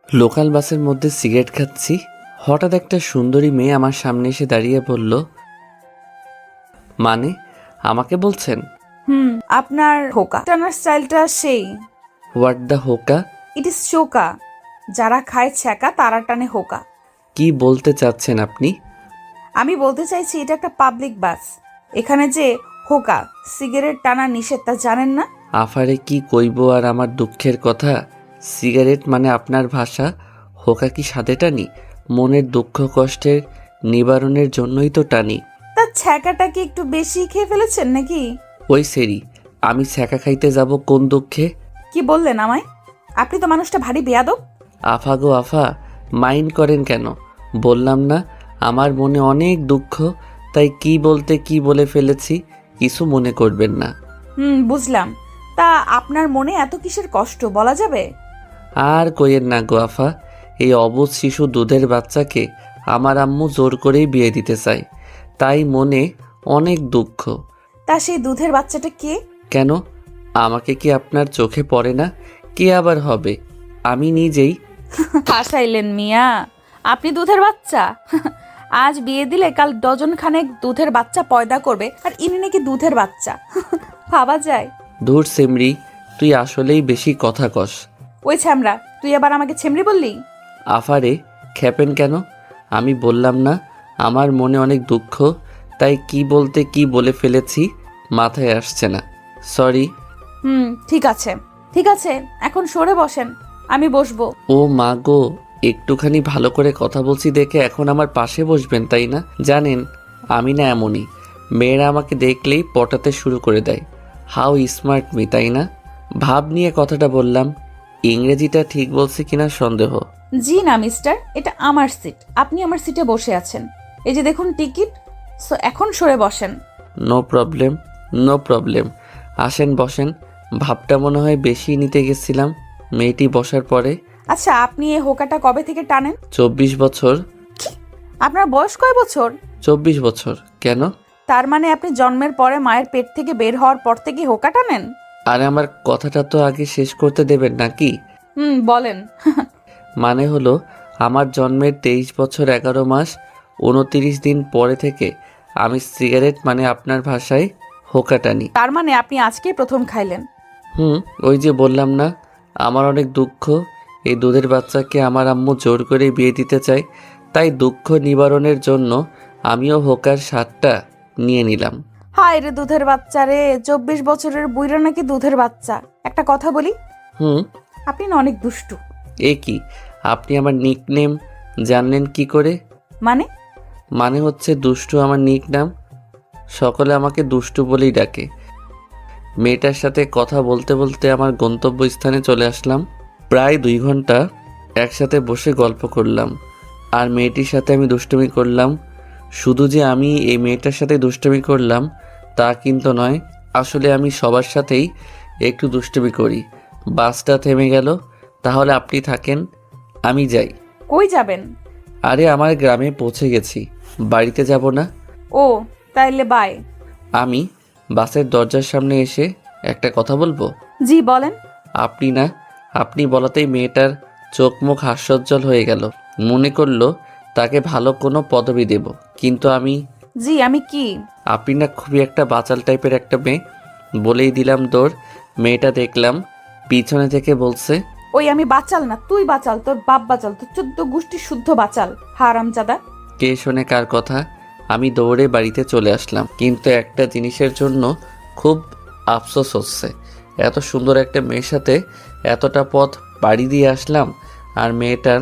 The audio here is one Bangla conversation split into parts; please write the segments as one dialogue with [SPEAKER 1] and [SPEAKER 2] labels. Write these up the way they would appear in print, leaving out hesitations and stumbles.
[SPEAKER 1] লোকাল বাসের মধ্যে সিগারেট খাচ্ছি। হঠাৎ একটা সুন্দরী মেয়ে আমার সামনে এসে দাঁড়িয়ে বলল, মানে আমাকে বলছেন?
[SPEAKER 2] হুম, আপনার হোকা টানার স্টাইলটা সেই।
[SPEAKER 1] হোয়াট দ্য হোকা?
[SPEAKER 2] ইট ইজ চোকা। যারা খায় ছ্যাঁকা তারা টানে হোকা।
[SPEAKER 1] কি বলতে চাচ্ছেন আপনি?
[SPEAKER 2] আমি বলতে চাইছি এটা একটা পাবলিক বাস। এখানে যে হোকা সিগারেট টানা নিষেধ তা জানেন না?
[SPEAKER 1] আফারে কি কইব আর আমার দুঃখের কথা। সিগারেট মানে আপনার ভাষা, হোকা কি সাথে টানি? মনের দুঃখ কষ্টের নিবারণের জন্যই তো টানি।
[SPEAKER 2] তার ছ্যাঁকাটা কি একটু বেশি খেয়ে ফেলেছেন নাকি?
[SPEAKER 1] ওই সেরি, আমি ছ্যাঁকা খাইতে যাব কোন দুঃখে?
[SPEAKER 2] কি বললেন আমায়? আপনি তো মানুষটা ভারী বেয়াদব।
[SPEAKER 1] আফা গো আফা, মাইন্ড করেন কেন? বললাম না আমার মনে অনেক দুঃখ, তাই কি বলতে কি বলে ফেলেছি, কিছু মনে করবেন না।
[SPEAKER 2] বুঝলাম। তা আপনার মনে এত কিসের কষ্ট বলা যাবে?
[SPEAKER 1] আর কইেন না গো আফা, এই অবুঝ শিশু দুধের বাচ্চাকে আমার আম্মু জোর করেই বিয়ে দিতে চায়, তাই মনে অনেক দুঃখ।
[SPEAKER 2] তা সেই দুধের বাচ্চাটা কে?
[SPEAKER 1] কেন, আমাকে কি আপনার চোখে পড়ে না? কে আবার হবে? আমি নিজেই।
[SPEAKER 2] হাসাইলেন মিয়া। আপনি দুধের বাচ্চা? আজ বিয়ে দিলে কাল ডজন খানেক দুধের বাচ্চা পয়দা করবে, আর ইনি নাকি দুধের বাচ্চা। ভাবা যায়?
[SPEAKER 1] ধুর সেমরি, তুই আসলেই বেশি কথা কস।
[SPEAKER 2] ওই ছ্যামরা, তুই আবার আমাকে ছেমড়ি বললি?
[SPEAKER 1] আফারে খেপেন কেন? আমি বললাম না আমার মনে অনেক দুঃখ, তাই কি বলতে কি বলে ফেলেছি মাথায় আসছে না, সরি।
[SPEAKER 2] ঠিক আছে, ঠিক আছে, এখন সরে বসেন, আমি বসবো।
[SPEAKER 1] ও মা গো, একটুখানি ভালো করে কথা বলছি দেখে এখন আমার পাশে বসবেন তাই না? জানেন আমি না এমনই, মেয়েরা আমাকে দেখলেই পটাতে শুরু করে দেয়। হাউ স্মার্ট মি, তাই না? ভাব নিয়ে কথাটা বললাম, ইংরেজিটা ঠিক বলছি কিনা সন্দেহ।
[SPEAKER 2] জি না মিস্টার, এটা আমার সিট, আপনি আমার সিটে বসে আছেন। এই যে দেখুন টিকিট। সো এখন সরে বসেন।
[SPEAKER 1] নো প্রবলেম, নো প্রবলেম, আসেন বসেন। ভাবটা মনে হয় বেশি নিতে গেছিলাম মেয়েটি বসার পরে।
[SPEAKER 2] আচ্ছা, আপনি এই হোকাটা কবে থেকে টানেন?
[SPEAKER 1] 24 বছর।
[SPEAKER 2] আপনার বয়স কয় বছর?
[SPEAKER 1] 24 বছর কেন?
[SPEAKER 2] তার মানে আপনি জন্মের পরে মায়ের পেট থেকে বের হওয়ার পর থেকে হোকা টানেন?
[SPEAKER 1] আরে আমার কথাটা তো আগে শেষ করতে দেবেন নাকি?
[SPEAKER 2] বলেন।
[SPEAKER 1] মানে হলো আমার জন্মের 23 বছর 11 মাস 29 দিন পরে থেকে আমি সিগারেট মানে আপনার ভাষায় হোকা টানি।
[SPEAKER 2] তার মানে আপনি আজকেই প্রথম খাইলেন?
[SPEAKER 1] ওই যে বললাম না আমার অনেক দুঃখ, এই দুধের বাচ্চাকে আমার আম্মু জোর করে বিয়ে দিতে চায়, তাই দুঃখ নিবারণের জন্য আমিও হোকার স্বাদটা নিয়ে নিলাম।
[SPEAKER 2] হায় রে দুধের বাচ্চা রে, 24 বছরের বুইরা নাকি দুধের বাচ্চা। একটা কথা বলি,
[SPEAKER 1] হুম
[SPEAKER 2] আপনি না অনেক দুষ্টু।
[SPEAKER 1] এ কি, আপনি আমার নিকনেম জানলেন কি করে?
[SPEAKER 2] মানে?
[SPEAKER 1] মানে হচ্ছে দুষ্টু আমার নিকনেম, সকলে আমাকে দুষ্টু বলেই ডাকে। মেয়েটার সাথে কথা বলতে বলতে আমার গন্তব্যস্থানে চলে আসলাম। প্রায় 2 ঘন্টা একসাথে বসে গল্প করলাম আর মেয়েটির সাথে আমি দুষ্টুমি করলাম। শুধু যে আমি এই মেয়েটার সাথে দুষ্টুমি করলাম তা কিন্তু নয়, আসলে আমি সবার সাথেই একটু দুষ্টুমি করি। বাসটা থেমে গেল, তাহলে আপনি থাকেন, আমি যাই।
[SPEAKER 2] কই যাবেন?
[SPEAKER 1] আরে আমার গ্রামে পৌঁছে গেছি, বাড়িতে যাব না।
[SPEAKER 2] ও, তাইলে বাই।
[SPEAKER 1] আমি বাসের দরজার সামনে এসে একটা কথা বলবো?
[SPEAKER 2] জি বলেন।
[SPEAKER 1] আপনি বলাতেই মেয়েটার চোখ মুখ হাস্যোজ্জ্বল হয়ে গেল। মনে করলো তাকে ভালো কোনো পদবি দেব, কিন্তু
[SPEAKER 2] জি আমি কি?
[SPEAKER 1] আপনি না খুবই একটা বাচাল টাইপের একটা মেয়ে। বলেই দিলাম দৌড়। মেয়েটা দেখলাম পিছনে থেকে বলছে,
[SPEAKER 2] ওই আমি বাচাল না, তুই বাচাল, তোর বাপ বাচাল, তোর 14 গোষ্ঠী শুদ্ধ বাচাল, হারামজাদা।
[SPEAKER 1] কে শোনে কার কথা। আমি দৌড়ে বাড়িতে চলে আসলাম, কিন্তু একটা জিনিসের জন্য খুব আফসোস হচ্ছে। এত সুন্দর একটা মেয়ের সাথে এতটা পথ পাড়ি দিয়ে আসলাম, আর মেয়েটার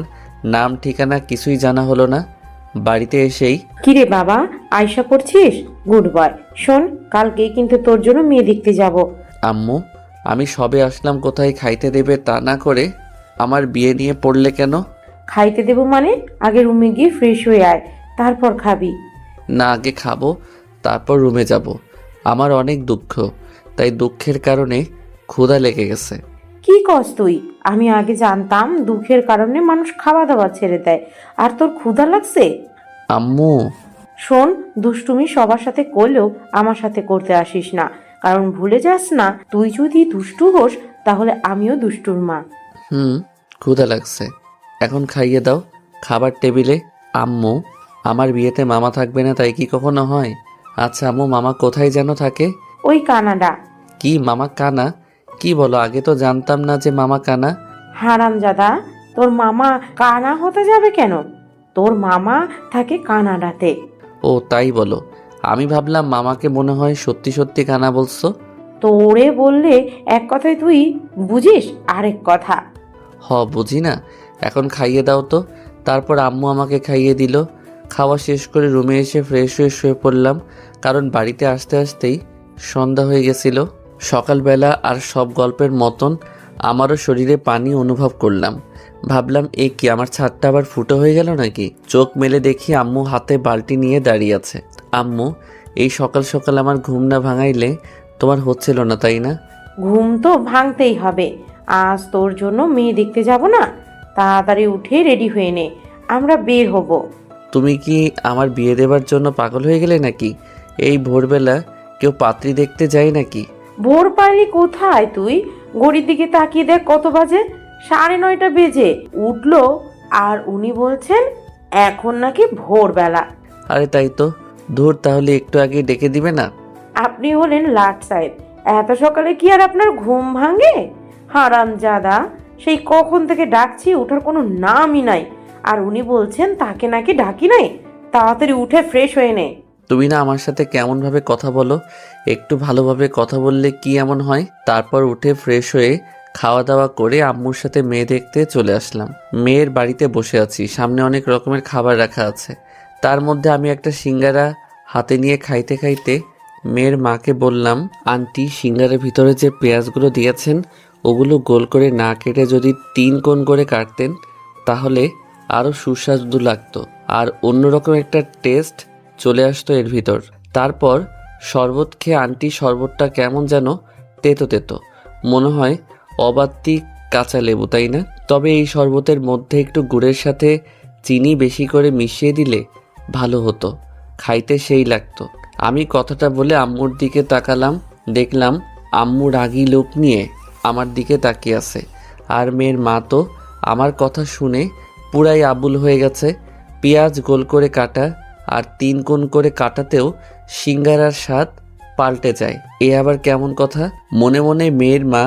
[SPEAKER 1] নাম ঠিকানা কিছুই জানা হলো না। বাড়িতে এসেই,
[SPEAKER 3] কিরে বাবা, আয়শা করছিস? Good boy. শোন, কালকেই কিন্তু তোর জন্য মেয়ে দেখতে যাব।
[SPEAKER 1] আম্মু আমি সবে আসলাম, কোথায় খাইতে দেবে তা না করে আমার বিয়ে নিয়ে পড়লে কেন?
[SPEAKER 3] খাইতে দেবো মানে? আগে রুমে গিয়ে ফ্রেশ হয়ে আয়, তারপর খাবি।
[SPEAKER 1] না, আগে খাবো তারপর রুমে যাব। আমার অনেক দুঃখ, তাই দুঃখের কারণে ক্ষুধা লেগে গেছে।
[SPEAKER 3] কি কস তুই? আমি আগে জানতাম দুঃখের কারণে মানুষ খাওয়া দাওয়া ছেড়ে দেয়, আর তোর ক্ষুধা লাগছে?
[SPEAKER 1] আম্মু
[SPEAKER 3] শোন, দুষ্টুমি সবার সাথে করলেও আমার সাথে করতে আসিস না, কারণ ভুলে যাস না, তুই যদি দুষ্টু হোস তাহলে আমিও দুষ্টুর মা।
[SPEAKER 1] ক্ষুধা লাগছে, এখন খাইয়ে দাও। খাবার টেবিলে। আম্মু, আমার বিয়েতে মামা থাকবে না তাই কি কখনো হয়? আচ্ছা আম্মু, মামা কোথায় যেন থাকে?
[SPEAKER 3] ওই কানাডা।
[SPEAKER 1] কি মামা কানা? কি বলো, আগে তো জানতাম না যে মামা কানা।
[SPEAKER 3] হারামজাদা, তোর মামা কানা হতে যাবে কেন? তোর মামা থাকে কানাডাতে।
[SPEAKER 1] ও তাই বলো। আমি ভাবলাম মামাকে মনে হয় সত্যি সত্যি কানা বলছো।
[SPEAKER 3] তোরে বললে এক কথায় তুই বুঝিস আরেক কথা।
[SPEAKER 1] বুঝি না। এখন খাইয়ে দাও তো। তারপর আম্মু আমাকে খাইয়ে দিল। খাওয়া শেষ করে রুমে এসে ফ্রেশ হয়ে শুয়ে পড়লাম, কারণ বাড়িতে আসতে আসতেই সন্ধ্যা হয়ে গেছিল। সকালবেলা আর সব গল্পের মতন আমারও শরীরে পানি অনুভব করলাম। ভাবলাম এ কি, আমার ছাদটা আবার ফুটো হয়ে গেল নাকি? চোখ মেলে দেখি আম্মু হাতে বালতি নিয়ে দাঁড়িয়ে আছে। আম্মু, এই সকাল সকাল আমার ঘুম না ভাঙাইলে তোমার হচ্ছিল না তাই না?
[SPEAKER 3] ঘুম তো ভাঙতেই হবে। আজ তোর জন্য মেয়ে দেখতে যাব না? তাড়াতাড়ি উঠে রেডি হয়ে নে, আমরা বের হব।
[SPEAKER 1] তুমি কি আমার বিয়ে দেবার জন্য পাগল হয়ে গেলে নাকি? এই ভোরবেলা কেউ পাত্রী দেখতে যায় নাকি?
[SPEAKER 3] ভোর পারলি কোথায় তুই? ঘড়ির দিকে তাকিয়ে দেখ কত বাজে। 9:30 বেজে উঠলো, আর উনি বলছেন এখন নাকি ভোরবেলা।
[SPEAKER 1] আরে তাই তো। ধুর, তাহলে একটু আগে ডেকে দিবে না?
[SPEAKER 3] আপনি হলেন লাট সাহেব, এত সকালে কি আর আপনার ঘুম ভাঙে? হারামজাদা, সেই কখন থেকে ডাকছি, ওঠার কোনো নামই নাই। আর উনি বলছেন তাকে নাকি ডাকি নাই। তাড়াতাড়ি উঠে ফ্রেশ হয়ে নে।
[SPEAKER 1] তুমি না আমার সাথে কেমনভাবে কথা বলো? একটু ভালোভাবে কথা বললে কি এমন হয়? তারপর উঠে ফ্রেশ হয়ে খাওয়া দাওয়া করে আম্মুর সাথে মেয়ে দেখতে চলে আসলাম। মেয়ের বাড়িতে বসে আছি, সামনে অনেক রকমের খাবার রাখা আছে। তার মধ্যে আমি একটা সিঙ্গারা হাতে নিয়ে খাইতে খাইতে মেয়ের মাকে বললাম, আন্টি, সিঙ্গারের ভিতরে যে পেঁয়াজগুলো দিয়েছেন ওগুলো গোল করে না কেটে যদি 3 কোণ করে কাটতেন তাহলে আরও সুস্বাদু লাগতো, আর অন্যরকম একটা টেস্ট চলে আসতো এর ভিতর। তারপর শরবত খেয়ে আন্টি, শরবতটা কেমন যেন তেতো তেতো, মনে হয় অবাত্তি কাঁচা লেবু, তাই না? তবে এই শরবতের মধ্যে একটু গুড়ের সাথে চিনি বেশি করে মিশিয়ে দিলে ভালো হতো, খাইতে সেই লাগতো। আমি কথাটা বলে আম্মুর দিকে তাকালাম, দেখলাম আম্মু রাগী লোক নিয়ে আমার দিকে তাকিয়ে আছে। আর মেয়ের মা তো আমার কথা শুনে পুরাই আবুল হয়ে গেছে। পেঁয়াজ গোল করে কাটা আর 3 কোণ করে কাটাতেও সিঙ্গারার স্বাদ পাল্টে যায়, এ আবার কেমন কথা? মনে মনে মেয়ের মা,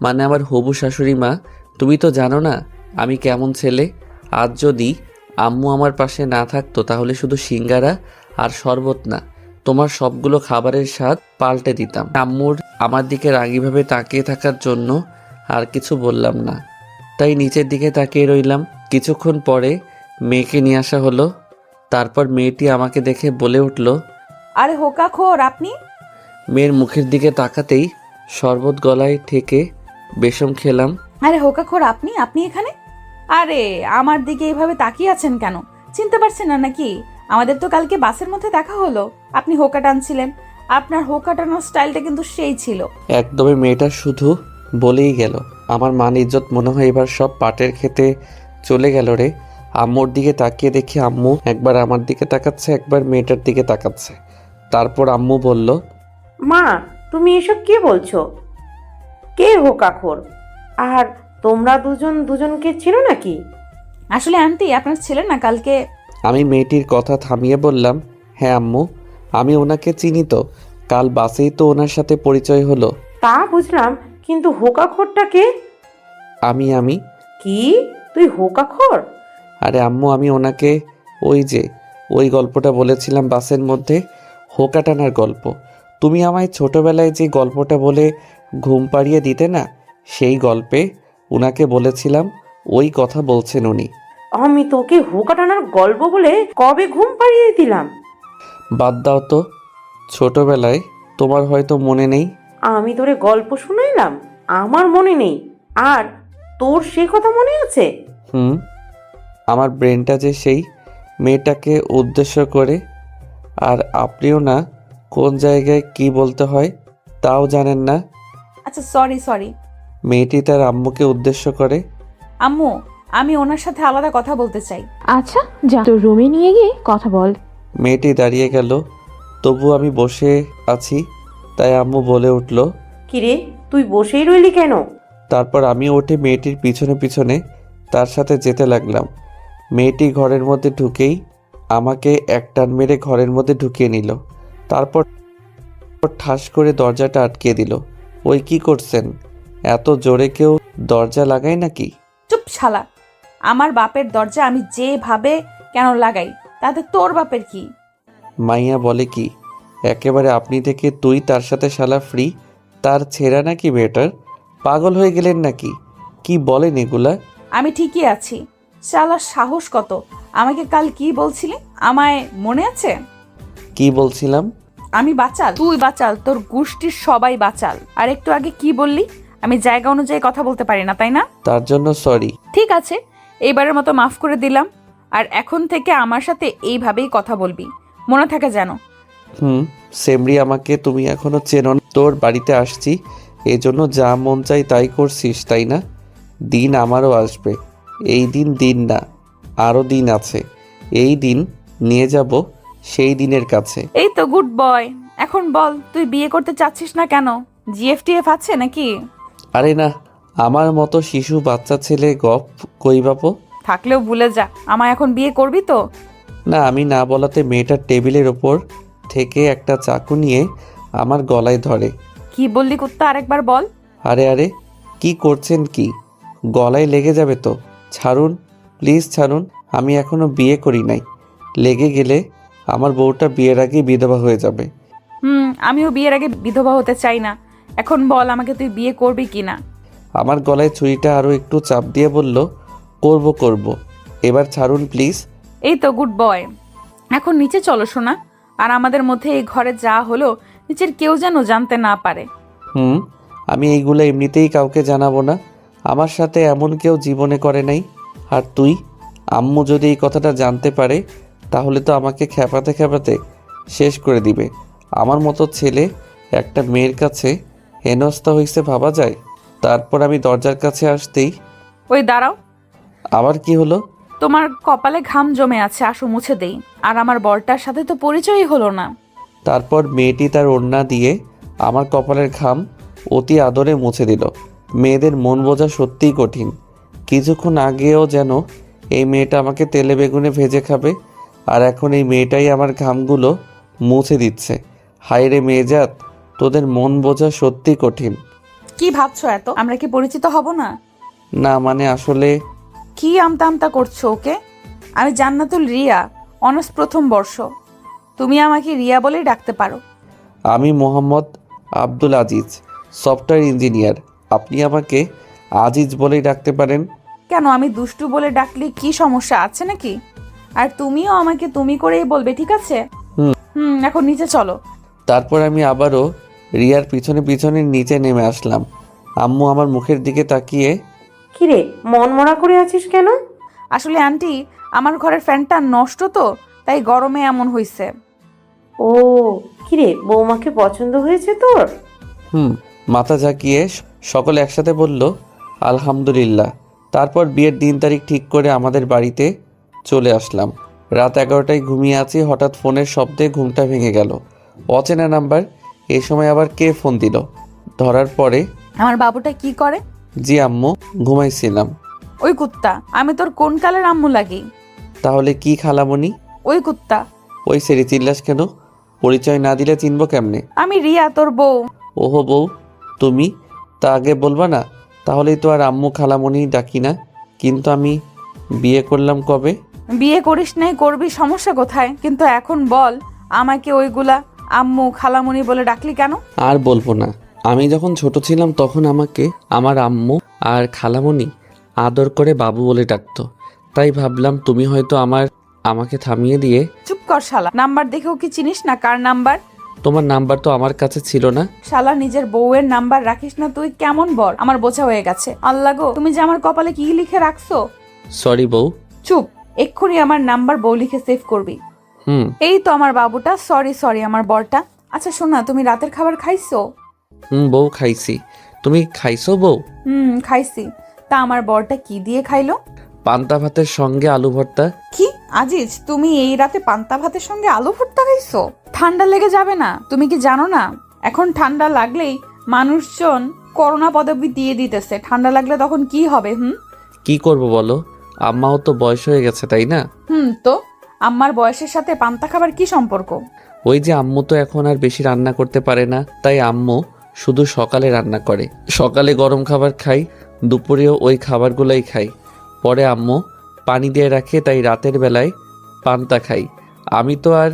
[SPEAKER 1] মানে আমার হবু শাশুড়ি মা, তুমি তো জানো না আমি কেমন ছেলে। আজ যদি আম্মু আমার পাশে না থাকতো তাহলে শুধু সিঙ্গারা আর শরবত না, তোমার সবগুলো খাবারের স্বাদ পাল্টে দিতাম। আম্মুর আমার দিকে রাগীভাবে তাকিয়ে থাকার জন্য আর কিছু বললাম না, তাই নিচের দিকে তাকিয়ে রইলাম। কিছুক্ষণ পরে মেয়েকে নিয়ে আসা হলো। তারপর মেয়েটি আমাকে দেখে বলে উঠল,
[SPEAKER 2] আরে হোকাখোর আপনি!
[SPEAKER 1] মেয়ের মুখের দিকে তাকাতেই শরবত গলায় ঠেকে বেশম খেলাম।
[SPEAKER 2] আরে হোকাখোর আপনি! আপনি এখানে? আরে আমার দিকে এইভাবে তাকিয়ে আছেন কেন? চিনতে পারছেন না নাকি? আমাদের তো কালকে বাসের মধ্যে দেখা হলো, আপনি হোকা টানছিলেন। আপনার হোকা টানার স্টাইলটা কিন্তু সেই ছিল।
[SPEAKER 1] একদমই মেয়েটা শুধু বলেই গেল। আমার মান ইজ্জত মনে হয় এবার সব পাটের খেতে চলে গেল রে। আম্মুর দিকে তাকিয়ে দেখি আম্মু একবার আমার দিকে তাকাচ্ছে, একবার মেয়েটার দিকে তাকাচ্ছে। তারপর আম্মু বলল,
[SPEAKER 3] মা, তুমি এসব কি বলছো? কে হোকাখোর? আর তোমরা দুজন দুজনকে ছিল নাকি?
[SPEAKER 2] আসলে আন্টি, আপনার ছেলে না কালকে...
[SPEAKER 1] আমি মেয়েটির কথা থামিয়ে বললাম, হ্যাঁ আম্মু, আমি ওনাকে চিনি তো, কাল বাসেই তো ওনার সাথে পরিচয় হলো।
[SPEAKER 3] তা বুঝলাম, কিন্তু হোকাখোরটা কে?
[SPEAKER 1] আমি
[SPEAKER 3] কি, তুই হোকাখোর?
[SPEAKER 1] আরে আম্মু, আমি ওনাকে ওই গল্পটা বলেছিলাম বাসের মধ্যে, হোকা টানার গল্প। তুমি আমায় ছোটবেলায় যে গল্পটা বলে ঘুম পাড়িয়ে দিতে না, সেই গল্পে উনাকে বলেছিলাম, ওই কথা বলছেন উনি।
[SPEAKER 3] আমি তোকে হোকা টানার গল্প বলে কবে ঘুম পাড়িয়ে দিলাম?
[SPEAKER 1] বাদ দাও তো, ছোটবেলায় তোমার হয়তো মনে নেই।
[SPEAKER 3] আমি তোরে গল্প শুনাইলাম? আমার মনে নেই, আর তোর সে কথা মনে আছে?
[SPEAKER 1] আমার ব্রেনটা যে সেই মেয়েটাকে উদ্দেশ্য করে, আর আপনিও না কোন জায়গায় কি বলতে হয় তাও জানেন না।
[SPEAKER 2] আচ্ছা সরি।
[SPEAKER 1] মেয়েটি তার আম্মুকে উদ্দেশ্য করে,
[SPEAKER 2] আম্মু, আমি ওনার সাথে আলাদা কথা বলতে চাই।
[SPEAKER 4] আচ্ছা যা, তোর রুমে নিয়ে গিয়ে কথা বল।
[SPEAKER 1] মেয়েটি দাঁড়িয়ে গেল, তবু আমি বসে আছি, তাই আম্মু বলে উঠল,
[SPEAKER 3] কিরে, তুই বসেই রইলি কেন?
[SPEAKER 1] তারপর আমি উঠে মেয়েটির পিছনে পিছনে তার সাথে যেতে লাগলাম। মেয়েটি ঘরের মধ্যে ঢুকেই আমাকে এক টান মেরে ঘরের মধ্যে ঢুকিয়ে নিল। তারপর ঠাস করে দরজাটা আটকে দিল। ওই কি করছেন? এত জোরে কেউ দরজা লাগায় নাকি?
[SPEAKER 2] চুপ শালা, আমার বাপের দরজা আমি যেভাবে কেন লাগাই, তাতে তোর বাপের কি?
[SPEAKER 1] মাইয়া বলে কি? একেবারে আপনি থেকে তুই, তার সাথে শালা ফ্রি। তার ছেঁড়া নাকি বেটার? পাগল হয়ে গেলেন নাকি? কি বলেন এগুলা?
[SPEAKER 2] আমি ঠিকই আছি। শালার সাহস কত! আমাকে কাল কি বলছিলি আমায় মনে আছে?
[SPEAKER 1] কি বলছিলাম?
[SPEAKER 2] আমি বাচাল, তুই বাচাল, তোর গোষ্ঠীর সবাই বাচাল। আর একটু আগে কি বললি? আমি জায়গা অনুযায়ী কথা বলতে পারি না, তাই না?
[SPEAKER 1] তার জন্য সরি।
[SPEAKER 2] ঠিক আছে, এইবারের মতো মাফ করে দিলাম। আর এখন থেকে আমার সাথে এইভাবেই কথা বলবি, মনে থাকে যেন।
[SPEAKER 1] সেমরি, আমাকে তুমি এখনো চেনো না। তোর বাড়িতে আসছি, এজন্য যা মন চাই তাই করছিস, তাই না? দিন আমারও আসবে। এই দিন না, আরও দিন আছে। এই দিন নিয়ে যাব সেই দিনের কাছে।
[SPEAKER 2] এই তো গুড বয়। এখন বল, তুই বিয়ে করতে চাচ্ছিস না কেন? জিএফটিএফ আছে নাকি?
[SPEAKER 1] আরে না, আমার মতো শিশু বাচ্চা ছেলে গপ কই বাপো।
[SPEAKER 2] থাকলেও ভুলে যা, আমায় এখন বিয়ে করবি তো?
[SPEAKER 1] না, আমি না বলাতে মেয়েটার টেবিলের ওপর থেকে একটা চাকু নিয়ে আমার গলায় ধরে।
[SPEAKER 2] কি বললি কুত্তা, আরেকবার বল।
[SPEAKER 1] আরে আরে, কি করছেন কি? গলায় লেগে যাবে তো। ছাড়ুন, প্লিজ ছাড়ুন। আমি এখনো বিয়ে করি নাই। লেগে গেলে আমার বউটা বিয়ের আগে বিধবা হয়ে যাবে।
[SPEAKER 2] আমিও বিয়ের আগে বিধবা হতে চাই না। এখন বল, আমাকে তুই বিয়ে করবি কি না?
[SPEAKER 1] আমার গলায় ছুরিটা আরও একটু চাপ দিয়ে বলল, করব। এবার ছাড়ুন প্লিজ।
[SPEAKER 2] এই তো গুড বয়। এখন নিচে চলো শোনা। আর আমাদের মধ্যে এই ঘরে যা হলো নিচের কেউ যেন জানতে না পারে।
[SPEAKER 1] আমি এইগুলো এমনিতেই কাউকে জানাবো না। আমার সাথে এমন কেউ জীবনে করে নাই। আর তুই, আম্মু যদি এই কথাটা জানতে পারে তাহলে তো আমাকে খেপাতে শেষ করে দিবে। আমার মতো ছেলে একটা মেয়ের কাছে হেনস্থা হইছে ভাবা যায়? তারপর আমি দরজার কাছে আসতেই,
[SPEAKER 2] ওই দাঁড়াও।
[SPEAKER 1] আবার কি হলো?
[SPEAKER 2] তোমার কপালে ঘাম জমে আছে, আসো মুছে দেই। আর আমার বরটার সাথে তো পরিচয়ই হলো না।
[SPEAKER 1] তারপর মেয়েটি তার ওড়না দিয়ে আমার কপালের ঘাম অতি আদরে মুছে দিল। মেয়েদের মন বোঝা সত্যিই কঠিন। কিছুক্ষণ আগেও যেন এই মেয়েটা আমাকে তেলে বেগুনে ভেজে খাবে, আর এখন এই মেয়েটাই আমার ঘামগুলো মুছে দিচ্ছে। হায় রে মেয়েজাত, তোদের মন বোঝা সত্যি কঠিন।
[SPEAKER 2] কি ভাবছো এত? আমরা কি পরিচিত হব না?
[SPEAKER 1] না মানে আসলে
[SPEAKER 2] কি আমতা আমতা করছো ওকে? আমি জান্নাতুল রিয়া, অনার্স প্রথম বর্ষ। তুমি আমাকে রিয়া বলেই ডাকতে পারো।
[SPEAKER 1] আমি মোহাম্মদ আব্দুল আজিজ, সফটওয়্যার ইঞ্জিনিয়ার। আপনি আমাকে আজিজ বলেই ডাকতে পারেন।
[SPEAKER 2] কেন, আমি দুষ্টু বলে ডাকলে কি সমস্যা আছে নাকি? আর তুমিও আমাকে তুমি করেই বলবে, ঠিক আছে? এখন নিচে চলো।
[SPEAKER 1] তারপর আমি আবারও রিয়ার পিছনে নিচে নেমে আসলাম। আম্মু আমার মুখের দিকে তাকিয়ে,
[SPEAKER 3] কিরে, মন মরা করে আছিস কেন?
[SPEAKER 2] আসলে আন্টি, আমার ঘরের ফ্যানটা নষ্ট তো, তাই গরমে এমন হইছে।
[SPEAKER 3] ও, কিরে, বৌমাকে পছন্দ হয়েছে তোর?
[SPEAKER 1] মাথা ঝাঁকিয়ে সকলে একসাথে বলল, আলহামদুলিল্লাহ। তারপর বিয়ের দিন তারিখ ঠিক করে আমাদের বাড়িতে চলে আসলাম। রাত 11টায় ঘুমিয়ে আছি, হঠাৎ ফোনের শব্দে ঘুমটা ভেঙে গেল। অচেনা নাম্বার। এই সময় আবার কে ফোন দিল? ধরার পরে,
[SPEAKER 2] আমার বাবুটা কি করে?
[SPEAKER 1] জি আম্মু, ঘুমাইছিলাম।
[SPEAKER 2] ওই কুত্তা, আমি তোর কোন কালের আম্মু লাগি?
[SPEAKER 1] তাহলে কি খালামণি?
[SPEAKER 2] ওই কুত্তা।
[SPEAKER 1] ওই সেরি, চিল্লাস কেন? পরিচয় না দিলে চিনবো কেমনে?
[SPEAKER 2] আমি রিয়া, তোর বউ।
[SPEAKER 1] ওহো বউ, তুমি তা আগে বলবা না? তাহলেই তো আর আম্মু খালামণি ডাকি না। কিন্তু আমি বিয়ে করলাম কবে?
[SPEAKER 2] বিয়ে করিস নাই, করবি, সমস্যা কোথায়? কিন্তু এখন বল, আমাকে ওইগুলা আম্মু খালামুনি বলে ডাকলি কেন?
[SPEAKER 1] আর বলবো না। আমি যখন ছোট ছিলাম তখন আমাকে আমার আম্মু আর খালামণি আদর করে বাবু বলে ডাকতো। তাই ভাবলাম তুমি হয়তো আমাকে থামিয়ে দিয়ে।
[SPEAKER 2] চুপ কর শালা, নাম্বার দেখেও কি চিনিস না কার নাম্বার?
[SPEAKER 1] তোমার নাম্বার তো আমার কাছে ছিল না।
[SPEAKER 2] শালা, নিজের বউয়ের নাম্বার রাখিস না তুই? কেমন বর? আমার বোঝা হয়ে গেছে। আল্লাহ গো, তুমি যে আমার কপালে কি লিখে রাখছো!
[SPEAKER 1] সরি বউ।
[SPEAKER 2] চুপ, এক্ষুনি আমার নাম্বার বউ লিখে সেভ করবি। এই তো আমার বাবুটা। সরি আমার বরটা। আচ্ছা শোনা, তুমি রাতের খাবার খাইছো?
[SPEAKER 1] বউ, খাইছি। তুমি খাইছো বউ?
[SPEAKER 2] খাইছি। তা আমার বরটা কি দিয়ে খাইলো?
[SPEAKER 1] পান্তা ভাতের সঙ্গে আলু ভর্তা।
[SPEAKER 2] কি আজিজ, তুমি এই রাতে পান্তা ভাতের সঙ্গে আলু ভর্তা খাইছো? ঠান্ডা লেগে যাবে না? তুমি কি জানো না এখন ঠান্ডা লাগলেই মানুষজন করোনা পদবি দিয়ে দিতেছে? ঠান্ডা লাগলে তখন কি হবে?
[SPEAKER 1] কি করব বলো, আম্মাও তো বয়স হয়ে গেছে তাই না?
[SPEAKER 2] তো আম্মার বয়সের সাথে পান্তা খাবার কি সম্পর্ক?
[SPEAKER 1] ওই যে আম্মু তো এখন আর বেশি রান্না করতে পারে না, তাই আম্মু শুধু সকালে রান্না করে। সকালে গরম খাবার খাই, দুপুরেও ওই খাবারগুলোই খাই। পরে আম্মু পানি দিয়ে রাখে, তাই রাতের বেলায় পান্তা খাই। আমি তো আর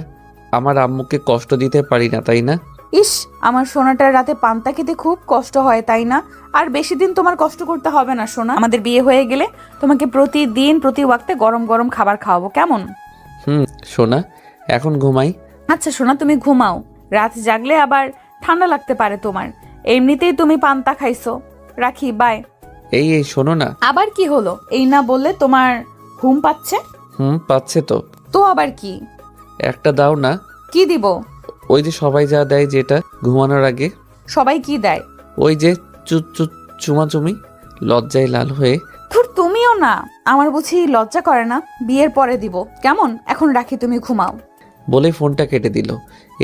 [SPEAKER 1] আমার আম্মুকে কষ্ট দিতে পারি না তাই না?
[SPEAKER 2] ইস, আমার সোনাটার রাতে পান্তা খেতে খুব কষ্ট হয় তাই না? আর বেশি দিন তোমার কষ্ট করতে হবে না সোনা। আমাদের বিয়ে হয়ে গেলে তোমাকে প্রতিদিন প্রতি ওয়াক্তে গরম গরম খাবার খাওয়াবো, কেমন?
[SPEAKER 1] সোনা, এখন ঘুমাই।
[SPEAKER 2] আচ্ছা সোনা, তুমি ঘুমাও। রাত জাগলে আবার ঠান্ডা লাগতে পারে তোমার। এমনিতেই তুমি পান্তা খাইছো। রাখি, বাই।
[SPEAKER 1] এই শোনো না।
[SPEAKER 2] আবার কি হলো? এই না বললে তোমার ঘুম পাচ্ছে?
[SPEAKER 1] পাচ্ছে তো।
[SPEAKER 2] তো আবার কি?
[SPEAKER 1] একটা দাও না।
[SPEAKER 2] কি দিব?
[SPEAKER 1] ওই যে সবাই যা দেয়, যেটা ঘুমানোর আগে।
[SPEAKER 2] সবাই কি দেয়?
[SPEAKER 1] ওই যে চুমাচুমি। লজ্জায় লাল হয়ে।
[SPEAKER 2] ধুর, তুমিও না। আমার বুঝি লজ্জা করে না? বিয়ের পরে দিব, কেমন? এখন রাখি, তুমি ঘুমাও।
[SPEAKER 1] বলে ফোনটা কেটে দিল।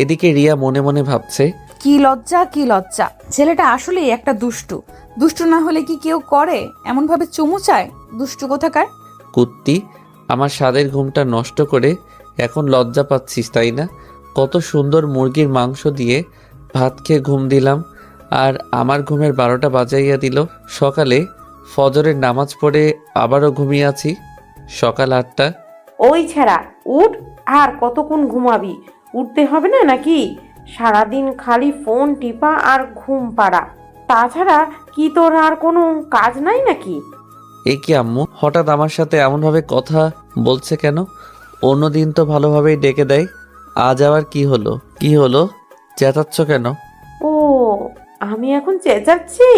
[SPEAKER 1] এদিকে রিয়া মনে মনে ভাবছে,
[SPEAKER 2] কি লজ্জা, কি লজ্জা। ছেলেটা আসলেই একটা দুষ্টু। দুষ্টু না হলে কি কেউ করে এমন ভাবে চুমু চায়? দুষ্টু কোথাকার।
[SPEAKER 1] কুত্তি, আমার স্বাদের ঘুমটা নষ্ট করে এখন লজ্জা পাচ্ছিস তাই না? কত সুন্দর মুরগির মাংস দিয়ে ভাত খেয়ে ঘুম দিলাম, আর আমার ঘুমের 12টা বাজাইয়া দিল। সকালে ফজরের নামাজ পড়ে আবারও ঘুমিয়ে আছি। সকাল 8টা।
[SPEAKER 3] ওই ছেঁড়া, উঠ। আর কতক্ষণ ঘুমাবি? উঠতে হবে না নাকি? সারাদিন খালি ফোন টিপা আর ঘুম পাড়া, তাছাড়া কি তোর আর কোনো কাজ নাই নাকি?
[SPEAKER 1] এ কি আম্মু, হঠাৎ আমার সাথে এমনভাবে কথা বলছে কেন? অন্যদিন তো ভালোভাবেই ডেকে দেয়, আজ আবার কি হলো? কি হলো, চেঁচাচ্ছ কেন?
[SPEAKER 3] ও, আমি এখন চেঁচাচ্ছি?